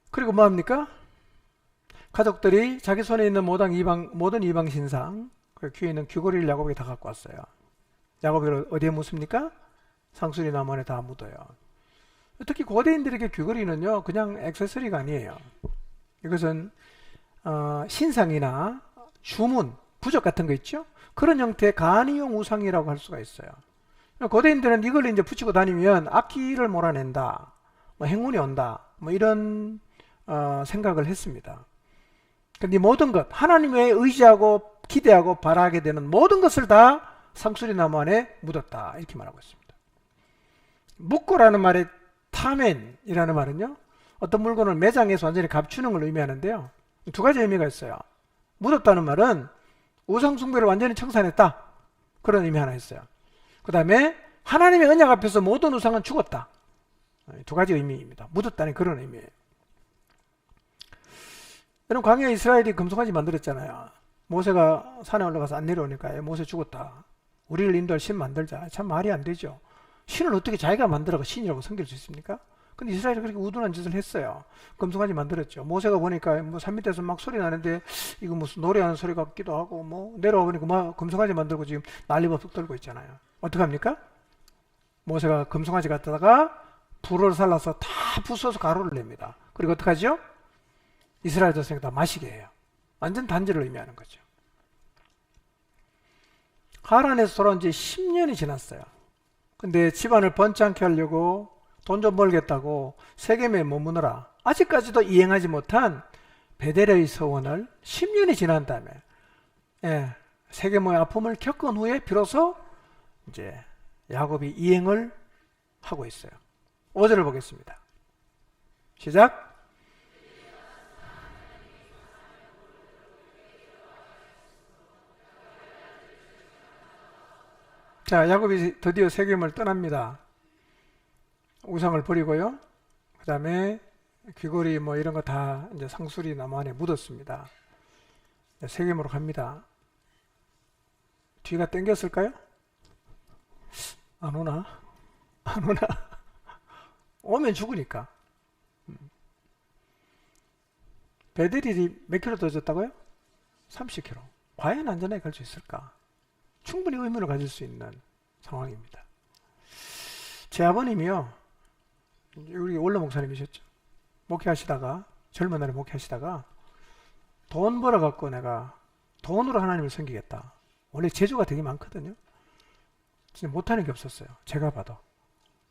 그리고 뭐합니까? 가족들이 자기 손에 있는 모든 이방 신상, 그 귀에 있는 귀걸이를 야곱에게 다 갖고 왔어요. 야곱이 어디에 묻습니까? 상수리 나무 안에 다 묻어요. 특히 고대인들에게 귀걸이는요, 그냥 액세서리가 아니에요. 이것은 신상이나 주문, 부적 같은 거 있죠? 그런 형태의 간이용 우상이라고 할 수가 있어요. 고대인들은 이걸 이제 붙이고 다니면 악기를 몰아낸다, 뭐 행운이 온다, 뭐 이런 생각을 했습니다. 근데 모든 것, 하나님에 의지하고 기대하고 바라게 되는 모든 것을 다 상수리 나무 안에 묻었다, 이렇게 말하고 있습니다. 묻고라는 말의 타멘이라는 말은요, 어떤 물건을 매장에서 완전히 감추는 걸 의미하는데요, 두 가지 의미가 있어요. 묻었다는 말은 우상 숭배를 완전히 청산했다, 그런 의미 하나 있어요. 그 다음에 하나님의 언약 앞에서 모든 우상은 죽었다, 두 가지 의미입니다. 묻었다는 그런 의미예요. 여러분, 광야에 이스라엘이 금송아지 만들었잖아요. 모세가 산에 올라가서 안 내려오니까 모세 죽었다, 우리를 인도할 신 만들자. 참 말이 안 되죠. 신을 어떻게 자기가 만들어가 신이라고 섬길 수 있습니까? 근데 이스라엘이 그렇게 우둔한 짓을 했어요. 금송아지 만들었죠. 모세가 보니까 뭐 산 밑에서 막 소리 나는데 이거 무슨 노래하는 소리 같기도 하고, 뭐 내려와 보니까 막 금송아지 만들고 지금 난리법석 떨고 있잖아요. 어떡합니까? 모세가 금송아지 갖다가 불을 살라서 다 부숴서 가루를 냅니다. 그리고 어떡하죠? 이스라엘 자손이 다 마시게 해요. 완전 단죄를 의미하는 거죠. 하란에서 돌아온 지 10년이 지났어요. 근데 집안을 번창케 하려고 돈 좀 벌겠다고 세겜에 머무느라 아직까지도 이행하지 못한 베델의 서원을 10년이 지난 다음에 세겜의 아픔을 겪은 후에 비로소 이제 야곱이 이행을 하고 있어요. 5절을 보겠습니다. 시작. 자, 야곱이 드디어 세겜을 떠납니다. 우상을 버리고요. 그 다음에 귀걸이 뭐 이런 거 다 이제 상수리 나무 안에 묻었습니다. 세겜으로 갑니다. 뒤가 땡겼을까요? 안 오나? 안 오나? 오면 죽으니까. 베델이 몇 킬로 더 졌다고요? 30킬로. 과연 안전하게 갈 수 있을까? 충분히 의문을 가질 수 있는 상황입니다. 제 아버님이요, 우리 원로 목사님이셨죠. 목회하시다가, 젊은 날에 목회하시다가 돈 벌어갖고 내가 돈으로 하나님을 섬기겠다. 원래 재주가 되게 많거든요. 진짜 못하는 게 없었어요. 제가 봐도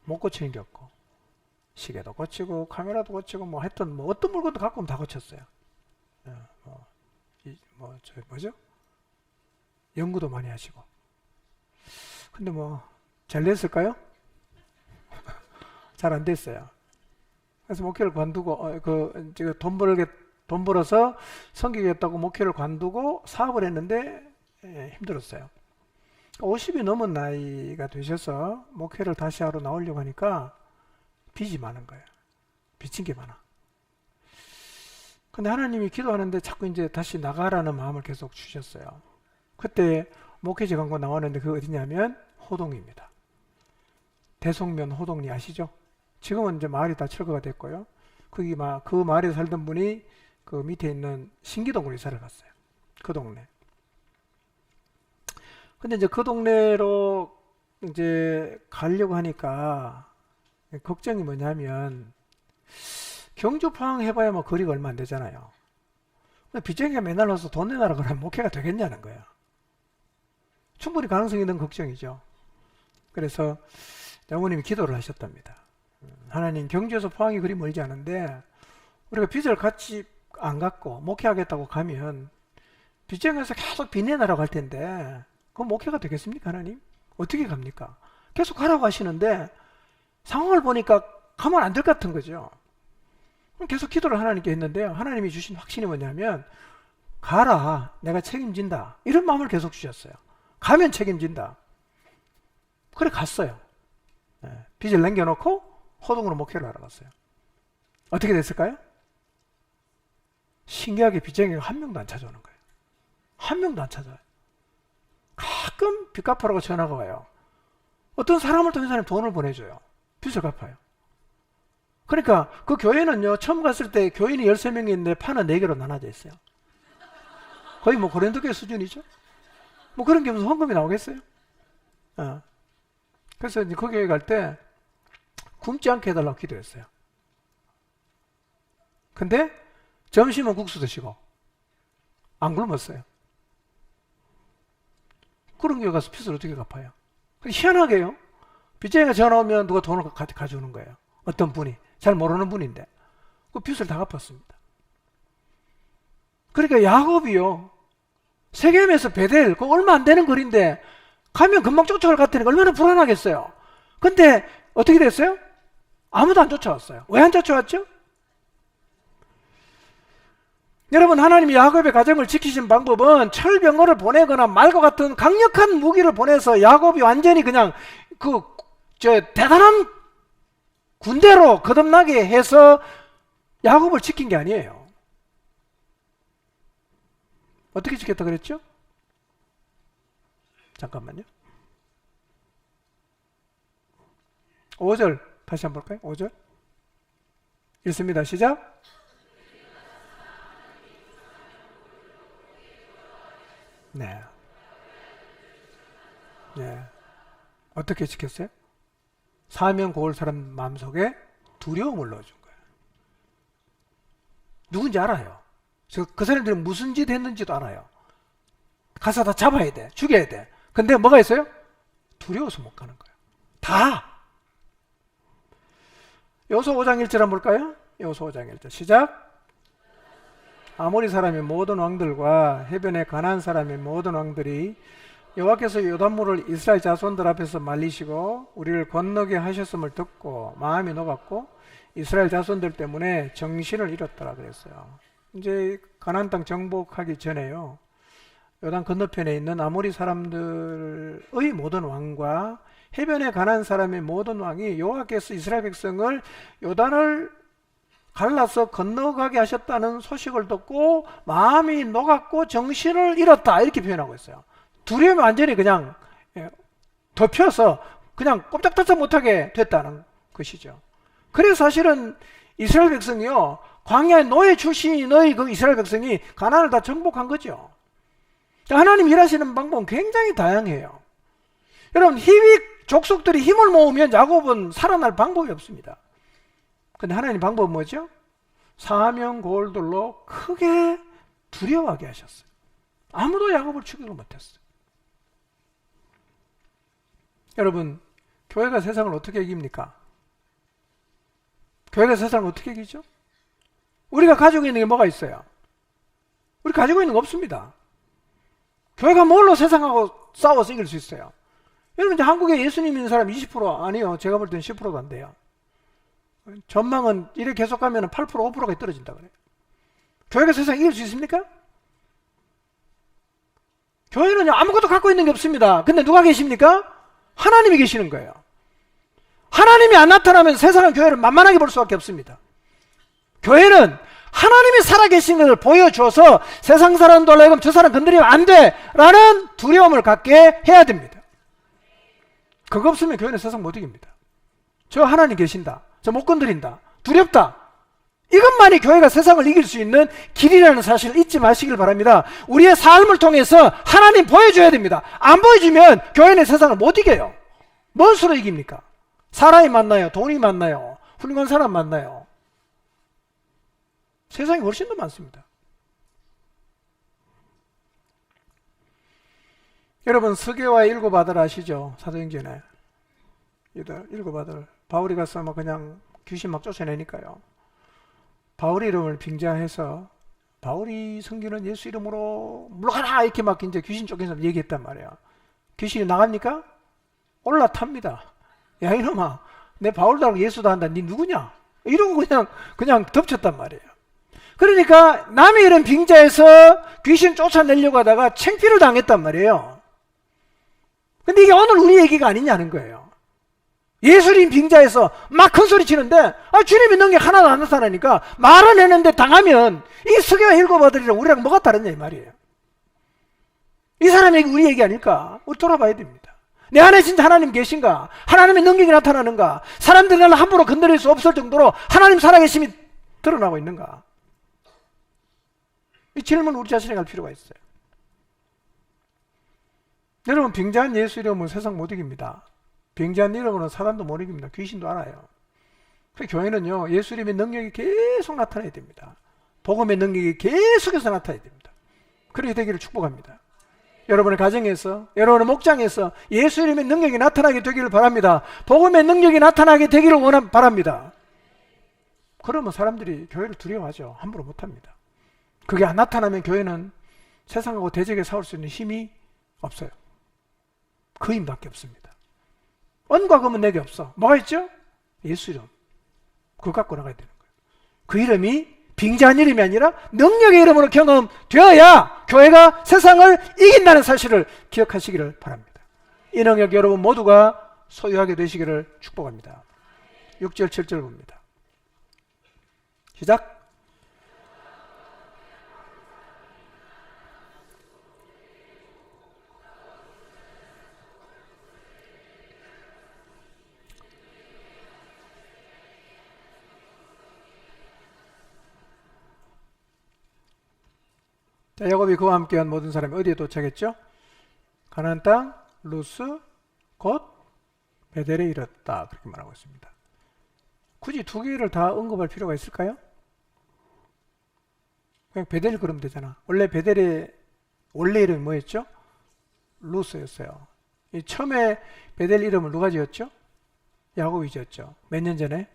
못 고치는 게 없고, 시계도 고치고 카메라도 고치고 뭐 했던 뭐 어떤 물건도 갖고 오면 다 고쳤어요. 연구도 많이 하시고. 근데 뭐 잘 됐을까요? 잘 안 됐어요. 그래서 목회를 관두고 돈 벌어서 섬기겠다고 목회를 관두고 사업을 했는데 힘들었어요. 50이 넘은 나이가 되셔서 목회를 다시 하러 나오려고 하니까 빚이 많은 거예요. 빚진 게 많아. 근데 하나님이 기도하는데 자꾸 이제 다시 나가라는 마음을 계속 주셨어요. 그때 목회지 광고 나왔는데 그 어디냐면 호동입니다. 대송면 호동리 아시죠? 지금은 이제 마을이 다 철거가 됐고요. 거기 그 마을에 살던 분이 그 밑에 있는 신기동으로 이사를 갔어요. 그 동네. 근데 이제 그 동네로 이제 가려고 하니까 걱정이 뭐냐면 경주 포항 해봐야 뭐 거리가 얼마 안 되잖아요. 빚쟁이가 맨날 와서 돈 내놔라 그러면 목회가 되겠냐는 거예요. 충분히 가능성이 있는 걱정이죠. 그래서 어머님이 기도를 하셨답니다. 하나님, 경주에서 포항이 그리 멀지 않은데 우리가 빚을 같이 안 갚고 목회하겠다고 가면 빚쟁이에서 계속 빚 내놔라고 할 텐데 그건 목회가 되겠습니까? 하나님? 어떻게 갑니까? 계속 가라고 하시는데 상황을 보니까 가면 안 될 것 같은 거죠. 계속 기도를 하나님께 했는데요. 하나님이 주신 확신이 뭐냐면 가라, 내가 책임진다, 이런 마음을 계속 주셨어요. 가면 책임진다. 그래 갔어요. 빚을 남겨놓고 호동으로 목회를 하러 갔어요. 어떻게 됐을까요? 신기하게 빚쟁이가 한 명도 안 찾아오는 거예요. 한 명도 안 찾아와요. 가끔 빚 갚으라고 전화가 와요. 어떤 사람을 통해서 돈을 보내줘요. 빚을 갚아요. 그러니까 그 교회는요, 처음 갔을 때 교인이 13명이 있는데 판은 4개로 나눠져 있어요. 거의 뭐 고린도교회 수준이죠. 뭐 그런 게 무슨 헌금이 나오겠어요? 그래서 이제 그 교회 갈 때 굶지 않게 해달라고 기도했어요. 근데 점심은 국수 드시고 안 굶었어요. 그런 교회 가서 빚을 어떻게 갚아요? 희한하게요. 빚쟁이가 전화 오면 누가 돈을 가져오는 거예요. 어떤 분이 잘 모르는 분인데 그 빚을 다 갚았습니다. 그러니까 야곱이요, 세겜에서 베델, 그 얼마 안 되는 거리인데 가면 금방 쫓아갈 것 같으니까 얼마나 불안하겠어요. 근데 어떻게 됐어요? 아무도 안 쫓아왔어요. 왜 안 쫓아왔죠? 여러분, 하나님이 야곱의 가정을 지키신 방법은 철병거를 보내거나 말과 같은 강력한 무기를 보내서 야곱이 완전히 그냥 대단한 군대로 거듭나게 해서 야곱을 지킨 게 아니에요. 어떻게 지켰다 그랬죠? 잠깐만요. 5절 다시 한번 볼까요? 5절 읽습니다. 시작. 네. 어떻게 지켰어요? 사명 고을 사람 마음속에 두려움을 넣어준 거예요. 누군지 알아요. 그 사람들은 무슨 짓 했는지도 알아요. 가서 다 잡아야 돼. 죽여야 돼. 근데 뭐가 있어요? 두려워서 못 가는 거예요. 다. 여호수아 5장 1절 한번 볼까요? 여호수아 5장 1절 시작. 아모리 사람의 모든 왕들과 해변의 가나안 사람의 모든 왕들이 여호와께서 요단물을 이스라엘 자손들 앞에서 말리시고 우리를 건너게 하셨음을 듣고 마음이 녹았고 이스라엘 자손들 때문에 정신을 잃었더라 그랬어요. 이제 가나안 땅 정복하기 전에요, 요단 건너편에 있는 아모리 사람들의 모든 왕과 해변의 가나안 사람의 모든 왕이 여호와께서 이스라엘 백성을 요단을 갈라서 건너가게 하셨다는 소식을 듣고 마음이 녹았고 정신을 잃었다, 이렇게 표현하고 있어요. 두려움이 완전히 그냥 덮여서 그냥 꼼짝달싹 못하게 됐다는 것이죠. 그래서 사실은 이스라엘 백성이요, 광야의 노예 출신의 그 이스라엘 백성이 가나안을 다 정복한 거죠. 하나님 일하시는 방법은 굉장히 다양해요. 여러분, 히위 족속들이 힘을 모으면 야곱은 살아날 방법이 없습니다. 근데 하나님 방법은 뭐죠? 사명 고을들로 크게 두려워하게 하셨어요. 아무도 야곱을 죽이지 못했어요. 여러분, 교회가 세상을 어떻게 이깁니까? 교회가 세상을 어떻게 이기죠? 우리가 가지고 있는 게 뭐가 있어요? 우리 가지고 있는 거 없습니다. 교회가 뭘로 세상하고 싸워서 이길 수 있어요? 여러분, 이제 한국에 예수님 믿는 사람 20% 아니요, 제가 볼 때는 10%도 안 돼요. 전망은 이렇게 계속 가면 8% 5%가 떨어진다 그래요. 교회가 세상 이길 수 있습니까? 교회는 아무것도 갖고 있는 게 없습니다. 근데 누가 계십니까? 하나님이 계시는 거예요. 하나님이 안 나타나면 세상은 교회를 만만하게 볼 수밖에 없습니다. 교회는 하나님이 살아계신 것을 보여줘서 세상 사람도 하여금 저 사람 건드리면 안 돼 라는 두려움을 갖게 해야 됩니다. 그거 없으면 교회는 세상 못 이깁니다. 저 하나님 계신다, 저 못 건드린다, 두렵다, 이것만이 교회가 세상을 이길 수 있는 길이라는 사실을 잊지 마시길 바랍니다. 우리의 삶을 통해서 하나님 보여줘야 됩니다. 안 보여주면 교회는 세상을 못 이겨요. 뭔 수로 이깁니까? 사람이 만나요? 돈이 만나요? 훌륭한 사람 만나요? 세상이 훨씬 더 많습니다. 여러분, 서계와 일곱 아들 아시죠? 사도행전에 일곱 아들, 바울이 가서 막 그냥 귀신 막 쫓아내니까요, 바울의 이름을 빙자해서 바울이 섬기는 예수 이름으로 물러가라 이렇게 막 이제 귀신 쫓겨서 얘기했단 말이에요. 귀신이 나갑니까? 올라탑니다. 야 이놈아, 내 바울도 알고 예수도 한다, 니 누구냐? 이러고 그냥 덮쳤단 말이에요. 그러니까 남의 이름 빙자해서 귀신 쫓아내려고 하다가 창피를 당했단 말이에요. 근데 이게 오늘 우리 얘기가 아니냐는 거예요. 예수님 빙자해서 막 큰 소리 치는데 주님 믿는 게 하나도 안 나타나니까 말은 했는데 당하면 이 서기와 일곱 아들이랑 우리랑 뭐가 다르냐 이 말이에요. 이 사람 얘기 우리 얘기 아닐까? 우리 돌아봐야 됩니다. 내 안에 진짜 하나님 계신가? 하나님의 능력이 나타나는가? 사람들이 나를 함부로 건드릴 수 없을 정도로 하나님 살아계심이 드러나고 있는가? 이 질문 우리 자신에게 할 필요가 있어요. 여러분, 빙자한 예수 이름은 세상 못 이깁니다. 빙자한 이름으로는 사단도 못 이깁니다. 귀신도 알아요. 그래서 교회는요, 예수 이름의 능력이 계속 나타나야 됩니다. 복음의 능력이 계속해서 나타나야 됩니다. 그렇게 되기를 축복합니다. 여러분의 가정에서, 여러분의 목장에서 예수 이름의 능력이 나타나게 되기를 바랍니다. 복음의 능력이 나타나게 되기를 바랍니다. 그러면 사람들이 교회를 두려워하죠. 함부로 못합니다. 그게 안 나타나면 교회는 세상하고 대적에 싸울 수 있는 힘이 없어요. 그 힘밖에 없습니다. 은과 금은 내게 없어. 뭐가 있죠? 예수 이름. 그걸 갖고 나가야 되는 거예요. 그 이름이 빙자한 이름이 아니라 능력의 이름으로 경험되어야 교회가 세상을 이긴다는 사실을 기억하시기를 바랍니다. 이 능력 여러분 모두가 소유하게 되시기를 축복합니다. 6절 7절 봅니다. 시작. 자, 야곱이 그와 함께한 모든 사람이 어디에 도착했죠? 가나안 땅 루스 곧 베델에 이르렀다. 그렇게 말하고 있습니다. 굳이 두 개를 다 언급할 필요가 있을까요? 그냥 베델 그러면 되잖아. 원래 베델의 원래 이름이 뭐였죠? 루스였어요. 이 처음에 베델 이름을 누가 지었죠? 야곱이 지었죠. 몇 년 전에?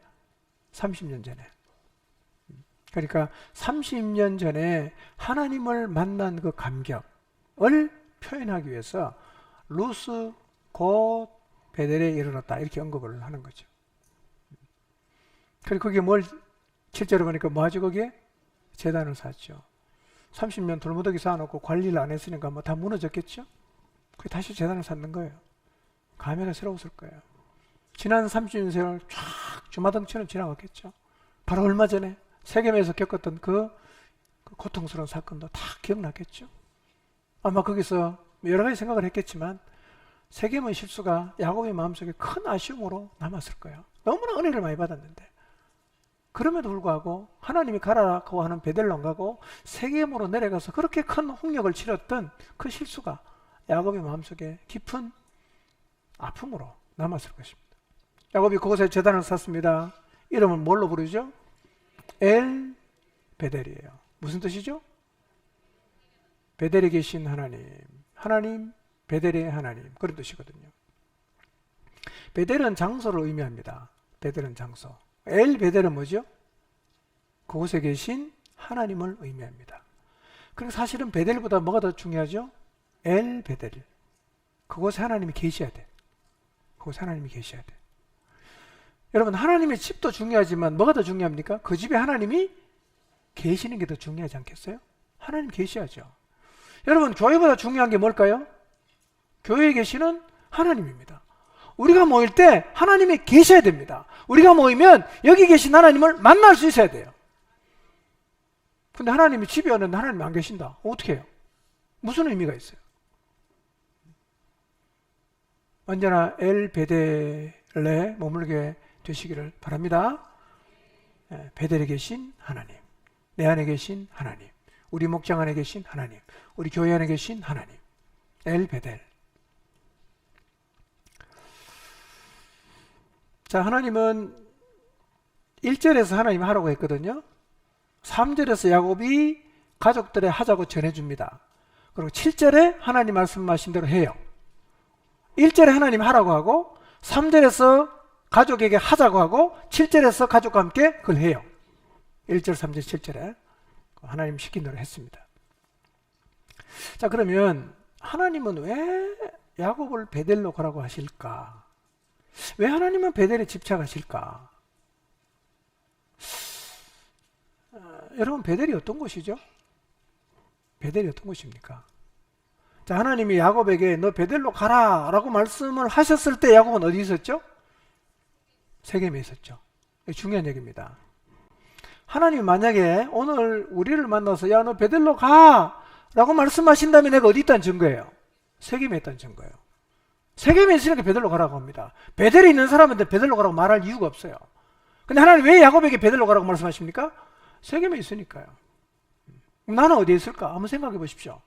30년 전에. 그러니까 30년 전에 하나님을 만난 그 감격을 표현하기 위해서 루스 곧 베델에 이르렀다 이렇게 언급을 하는 거죠. 그리고 그게 뭘 7절에 보니까 뭐 하죠 거기에? 제단을 쌓았죠. 30년 돌무더기 쌓아놓고 관리를 안 했으니까 뭐 다 무너졌겠죠? 그게 다시 제단을 쌓는 거예요. 감회가 새로웠을 거예요. 지난 30년 세월 쫙 주마등처럼 지나갔겠죠. 바로 얼마 전에 세겜에서 겪었던 그 고통스러운 사건도 다 기억나겠죠. 아마 거기서 여러 가지 생각을 했겠지만 세겜의 실수가 야곱의 마음속에 큰 아쉬움으로 남았을 거예요. 너무나 은혜를 많이 받았는데 그럼에도 불구하고 하나님이 가라고 하는 베델로 안 가고 세겜으로 내려가서 그렇게 큰 홍역을 치렀던 그 실수가 야곱의 마음속에 깊은 아픔으로 남았을 것입니다. 야곱이 그곳에 제단을 쌓습니다. 이름은 뭘로 부르죠? 엘 베델이에요. 무슨 뜻이죠? 베델에 계신 하나님, 하나님 베델의 하나님 그런 뜻이거든요. 베델은 장소를 의미합니다. 베델은 장소. 엘 베델은 뭐죠? 그곳에 계신 하나님을 의미합니다. 그리고 사실은 베델보다 뭐가 더 중요하죠? 엘 베델. 그곳에 하나님이 계셔야 돼. 그곳에 하나님이 계셔야 돼. 여러분 하나님의 집도 중요하지만 뭐가 더 중요합니까? 그 집에 하나님이 계시는 게 더 중요하지 않겠어요? 하나님 계셔야죠. 여러분 교회보다 중요한 게 뭘까요? 교회에 계시는 하나님입니다. 우리가 모일 때 하나님이 계셔야 됩니다. 우리가 모이면 여기 계신 하나님을 만날 수 있어야 돼요. 근데 하나님이 집에 왔는데 하나님이 안 계신다. 어떻게 해요? 무슨 의미가 있어요? 언제나 엘 베델에 머물게 되시기를 바랍니다. 베델에 계신 하나님, 내 안에 계신 하나님, 우리 목장 안에 계신 하나님, 우리 교회 안에 계신 하나님, 엘 베델. 자, 하나님은 1절에서 하나님 하라고 했거든요. 3절에서 야곱이 가족들의 하자고 전해줍니다. 그리고 7절에 하나님 말씀하신 대로 해요. 1절에 하나님 하라고 하고 3절에서 가족에게 하자고 하고 7절에서 가족과 함께 그걸 해요. 1절, 3절, 7절에 하나님 시킨 대로 했습니다. 자, 그러면 하나님은 왜 야곱을 베델로 가라고 하실까? 왜 하나님은 베델에 집착하실까? 여러분 베델이 어떤 곳이죠? 베델이 어떤 곳입니까? 자, 하나님이 야곱에게 너 베델로 가라 라고 말씀을 하셨을 때 야곱은 어디 있었죠? 세겜에 있었죠. 중요한 얘기입니다. 하나님이 만약에 오늘 우리를 만나서 야 너 베델로 가 라고 말씀하신다면 내가 어디 있다는 증거예요? 세겜에 있다는 증거예요. 세겜에 있으니까 베델로 가라고 합니다. 베델에 있는 사람한테 베델로 가라고 말할 이유가 없어요. 근데 하나님 왜 야곱에게 베델로 가라고 말씀하십니까? 세겜에 있으니까요. 나는 어디에 있을까? 한번 생각해 보십시오.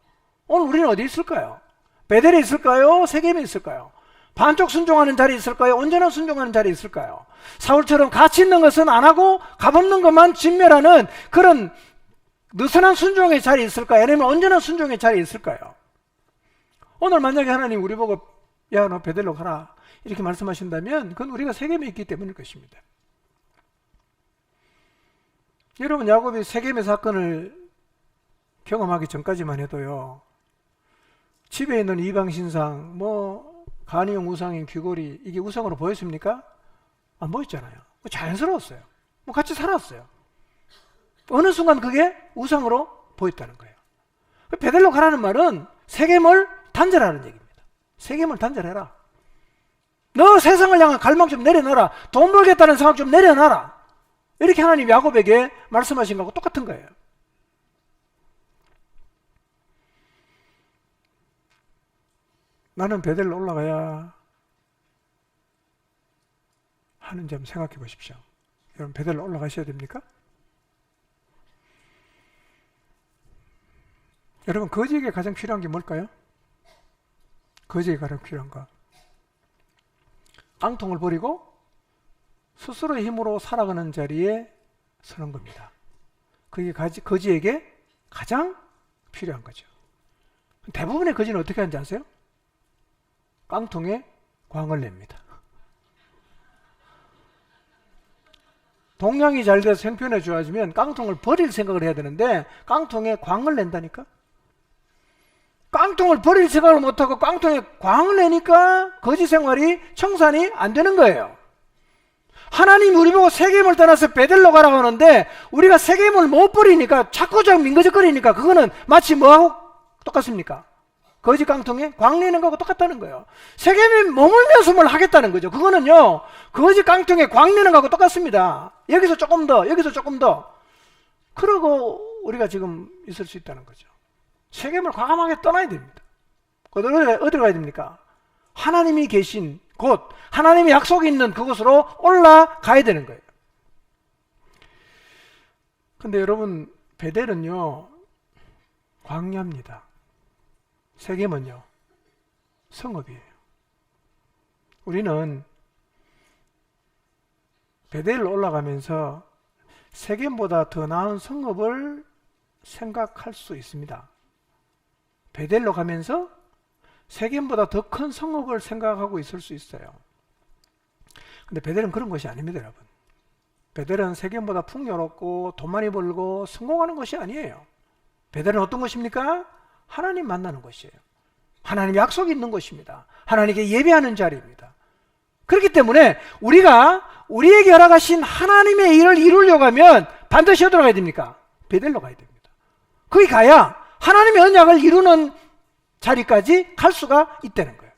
오늘 우리는 어디에 있을까요? 베델에 있을까요? 세겜에 있을까요? 반쪽 순종하는 자리에 있을까요? 온전한 순종하는 자리에 있을까요? 사울처럼 가치 있는 것은 안 하고 값없는 것만 진멸하는 그런 느슨한 순종의 자리에 있을까요? 아니면 온전한 순종의 자리에 있을까요? 오늘 만약에 하나님 우리 보고 야, 너 베델로 가라 이렇게 말씀하신다면 그건 우리가 세겜에 있기 때문일 것입니다. 여러분, 야곱이 세겜의 사건을 경험하기 전까지만 해도요, 집에 있는 이방신상, 간이용 우상인 귀고리, 이게 우상으로 보였습니까? 안 보였잖아요. 자연스러웠어요. 같이 살았어요. 어느 순간 그게 우상으로 보였다는 거예요. 베델로 가라는 말은 세겜을 단절하는 얘기입니다. 세겜을 단절해라. 너 세상을 향한 갈망 좀 내려놔라. 돈 벌겠다는 생각 좀 내려놔라. 이렇게 하나님 야곱에게 말씀하신 거하고 똑같은 거예요. 나는 베델로 올라가야 하는 점 생각해 보십시오. 여러분, 베델로 올라가셔야 됩니까? 여러분, 거지에게 가장 필요한 게 뭘까요? 거지에게 가장 필요한 거, 깡통을 버리고 스스로의 힘으로 살아가는 자리에 서는 겁니다. 그게 거지에게 가장 필요한 거죠. 대부분의 거지는 어떻게 하는지 아세요? 깡통에 광을 냅니다. 동양이 잘 돼서 생편에 좋아지면 깡통을 버릴 생각을 해야 되는데 깡통에 광을 낸다니까? 깡통을 버릴 생각을 못하고 깡통에 광을 내니까 거지 생활이 청산이 안 되는 거예요. 하나님 우리 보고 세겜을 떠나서 베델로 가라고 하는데 우리가 세겜을 못 버리니까 자꾸 민거적거리니까 그거는 마치 뭐하고 똑같습니까? 거지 깡통에 광 내는 거하고 똑같다는 거예요. 세겜에 머물면서 뭘 하겠다는 거죠. 그거는요, 거지 깡통에 광 내는 거하고 똑같습니다. 여기서 조금 더, 여기서 조금 더. 그러고 우리가 지금 있을 수 있다는 거죠. 세겜을 과감하게 떠나야 됩니다. 어디로 가야 됩니까? 하나님이 계신 곳, 하나님의 약속이 있는 그곳으로 올라가야 되는 거예요. 근데 여러분, 베델은요, 광야입니다. 세겜은요, 성읍이에요. 우리는 베델로 올라가면서 세겜보다 더 나은 성읍을 생각할 수 있습니다. 베델로 가면서 세겜보다 더 큰 성읍을 생각하고 있을 수 있어요. 근데 베델은 그런 것이 아닙니다, 여러분. 베델은 세겜보다 풍요롭고 돈 많이 벌고 성공하는 것이 아니에요. 베델은 어떤 것입니까? 하나님 만나는 것이에요. 하나님 약속이 있는 것입니다. 하나님께 예배하는 자리입니다. 그렇기 때문에 우리가 우리에게 허락하신 하나님의 일을 이루려고 하면 반드시 어디로 가야 됩니까? 베델로 가야 됩니다. 거기 가야 하나님의 언약을 이루는 자리까지 갈 수가 있다는 거예요.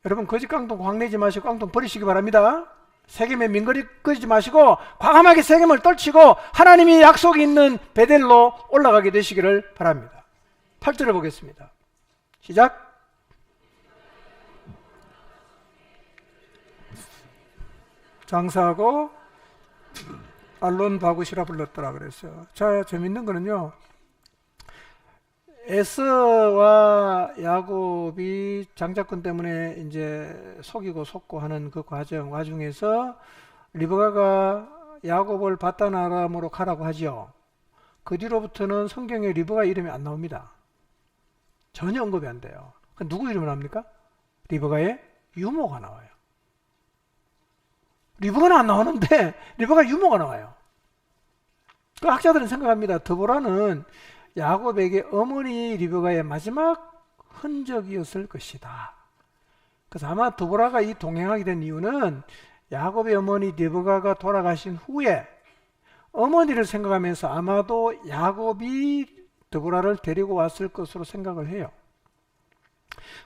여러분, 거짓 깡통 광내지 마시고 깡통 버리시기 바랍니다. 세겜에 민거리거리지 마시고 과감하게 세겜을 떨치고 하나님이 약속이 있는 베델로 올라가게 되시기를 바랍니다. 8절을 보겠습니다. 시작. 장사하고 알론 바구시라 불렀더라 그랬어요. 자, 재밌는 거는요, 에서와 야곱이 장자권 때문에 이제 속이고 속고 하는 그 와중에서 리브가가 야곱을 바단 아람으로 가라고 하죠. 그 뒤로부터는 성경에 리브가 이름이 안 나옵니다. 전혀 언급이 안 돼요. 누구 이름이 나옵니까? 리브가의 유모가 나와요. 리브가는 안 나오는데 리브가 유모가 나와요. 그 학자들은 생각합니다. 드보라는 야곱에게 어머니 리브가의 마지막 흔적이었을 것이다. 그래서 아마 드보라가 이 동행하게 된 이유는 야곱의 어머니 리브가가 돌아가신 후에 어머니를 생각하면서 아마도 야곱이 드보라를 데리고 왔을 것으로 생각을 해요.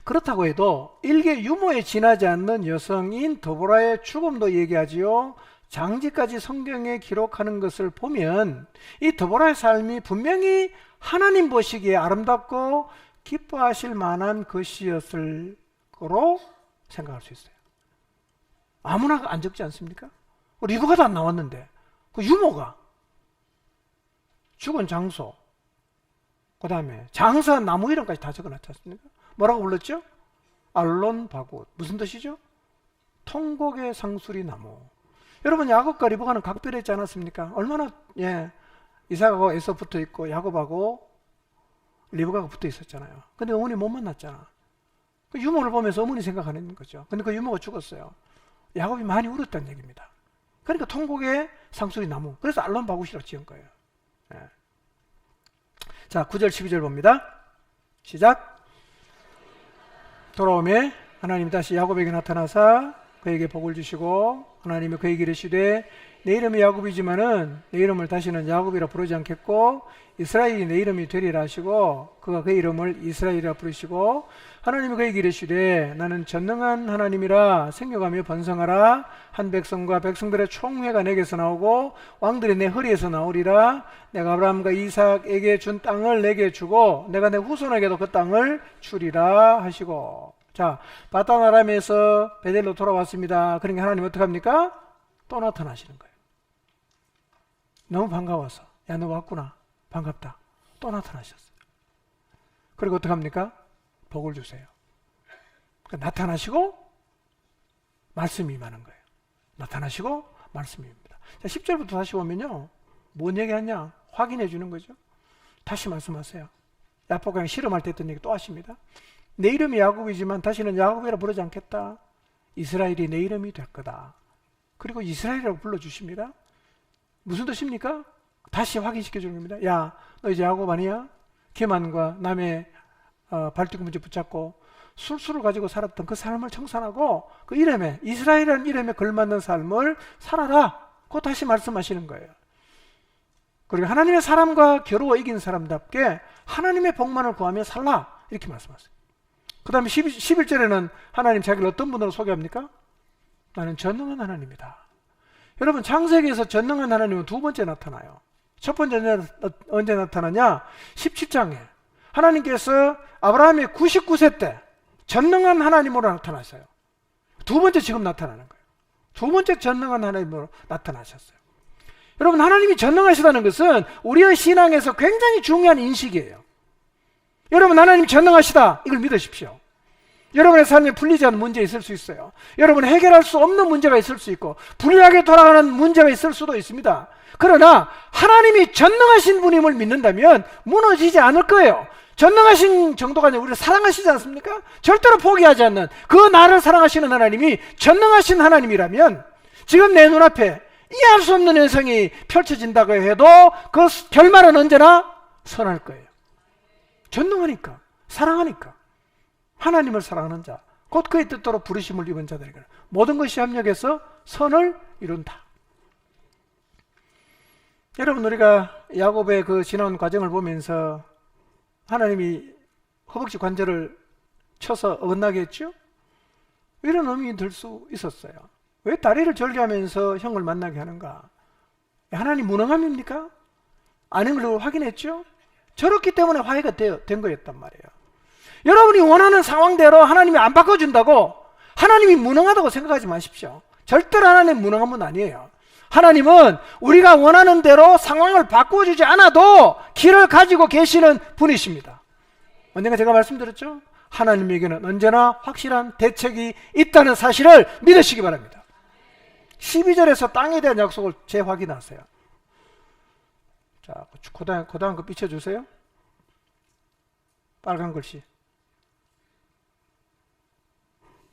그렇다고 해도 일개 유모에 지나지 않는 여성인 드보라의 죽음도 얘기하지요. 장지까지 성경에 기록하는 것을 보면 이 드보라의 삶이 분명히 하나님 보시기에 아름답고 기뻐하실 만한 것이었을 거로 생각할 수 있어요. 아무나 안 적지 않습니까? 리브가도 안 나왔는데 그 유모가 죽은 장소, 그 다음에 장사한 나무 이름까지 다 적어놨지 않습니까? 뭐라고 불렀죠? 알론 바굿. 무슨 뜻이죠? 통곡의 상수리 나무. 여러분, 야곱과 리브가는 각별했지 않았습니까? 얼마나, 이삭하고 에서 붙어 있고 야곱하고 리브가가 붙어 있었잖아요. 근데 어머니 못 만났잖아. 그 유모를 보면서 어머니 생각하는 거죠. 근데 그 유모가 죽었어요. 야곱이 많이 울었다는 얘기입니다. 그러니까 통곡의 상수리 나무. 그래서 알론 바굿이라고 지은 거예요. 자, 9절 12절 봅니다. 시작. 돌아오매 하나님이 다시 야곱에게 나타나사 그에게 복을 주시고 하나님이 그에게 이르시되 내 이름이 야곱이지만은 내 이름을 다시는 야곱이라 부르지 않겠고 이스라엘이 내 이름이 되리라 하시고 그가 그 이름을 이스라엘이라 부르시고 하나님이 그에게 이르시되 나는 전능한 하나님이라 생육하며 번성하라 한 백성과 백성들의 총회가 내게서 나오고 왕들이 내 허리에서 나오리라 내가 아브라함과 이삭에게 준 땅을 내게 주고 내가 내 후손에게도 그 땅을 주리라 하시고. 자, 바단 아람에서 베델로 돌아왔습니다. 그러니까 하나님 어떡합니까? 또 나타나시는 거예요. 너무 반가워서 야, 너 왔구나. 반갑다. 또 나타나셨어요. 그리고 어떡합니까? 복을 주세요. 그러니까 나타나시고 말씀이 임하는 거예요. 나타나시고 말씀이 임합니다. 자, 10절부터 다시 보면요. 뭔 얘기하냐? 확인해 주는 거죠. 다시 말씀하세요. 야곱과 실험할 때 했던 얘기 또 하십니다. 내 이름이 야곱이지만 다시는 야곱이라 부르지 않겠다. 이스라엘이 내 이름이 될 거다. 그리고 이스라엘이라고 불러주십니다. 무슨 뜻입니까? 다시 확인시켜 주는 겁니다. 야, 너 이제 야곱 아니야? 기만과 남의 발뒤꿈치 붙잡고 술수를 가지고 살았던 그 삶을 청산하고 그 이름에 이스라엘이라는 이름에 걸맞는 삶을 살아라. 그거 다시 말씀하시는 거예요. 그리고 하나님의 사람과 겨루어 이긴 사람답게 하나님의 복만을 구하며 살라. 이렇게 말씀하세요. 그 다음에 11절에는 하나님 자기를 어떤 분으로 소개합니까? 나는 전능한 하나님이다. 여러분, 창세기에서 전능한 하나님은 두 번째 나타나요. 첫 번째 언제 나타나냐? 17장에 하나님께서 아브라함이 99세 때 전능한 하나님으로 나타났어요. 두 번째 지금 나타나는 거예요. 두 번째 전능한 하나님으로 나타나셨어요. 여러분, 하나님이 전능하시다는 것은 우리의 신앙에서 굉장히 중요한 인식이에요. 여러분, 하나님 전능하시다. 이걸 믿으십시오. 여러분의 삶에 풀리지 않는 문제 있을 수 있어요. 여러분 해결할 수 없는 문제가 있을 수 있고 불리하게 돌아가는 문제가 있을 수도 있습니다. 그러나 하나님이 전능하신 분임을 믿는다면 무너지지 않을 거예요. 전능하신 정도가 아니라 우리를 사랑하시지 않습니까? 절대로 포기하지 않는 그 나를 사랑하시는 하나님이 전능하신 하나님이라면 지금 내 눈앞에 이해할 수 없는 현상이 펼쳐진다고 해도 그 결말은 언제나 선할 거예요. 전능하니까, 사랑하니까. 하나님을 사랑하는 자, 곧 그의 뜻대로 부르심을 입은 자들에게 모든 것이 합력해서 선을 이룬다. 여러분, 우리가 야곱의 그 지나온 과정을 보면서 하나님이 허벅지 관절을 쳐서 어긋나게 했죠? 이런 의미 들 수 있었어요. 왜 다리를 절개하면서 형을 만나게 하는가? 하나님 무능함입니까? 아닌 걸 확인했죠? 저렇기 때문에 화해가 된 거였단 말이에요. 여러분이 원하는 상황대로 하나님이 안 바꿔준다고 하나님이 무능하다고 생각하지 마십시오. 절대로 하나님 무능한 분 아니에요. 하나님은 우리가 원하는 대로 상황을 바꿔주지 않아도 길을 가지고 계시는 분이십니다. 언젠가 제가 말씀드렸죠? 하나님에게는 언제나 확실한 대책이 있다는 사실을 믿으시기 바랍니다. 12절에서 땅에 대한 약속을 재확인하세요. 자, 그 다음 거 비춰주세요. 빨간 글씨.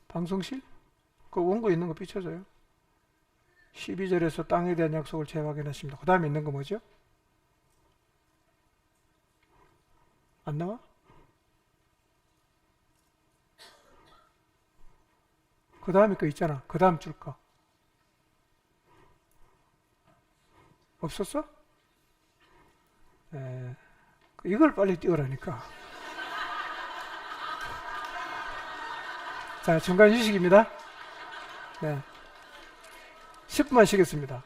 방송실? 그 원고 있는 거 비춰줘요. 12절에서 땅에 대한 약속을 재확인하십니다. 그 다음에 있는 거 뭐죠? 안 나와? 그 다음에 거 있잖아. 그 다음 줄 거. 없었어? 이걸 빨리 띄우라니까. 자, 중간 휴식입니다. 네. 10분만 쉬겠습니다.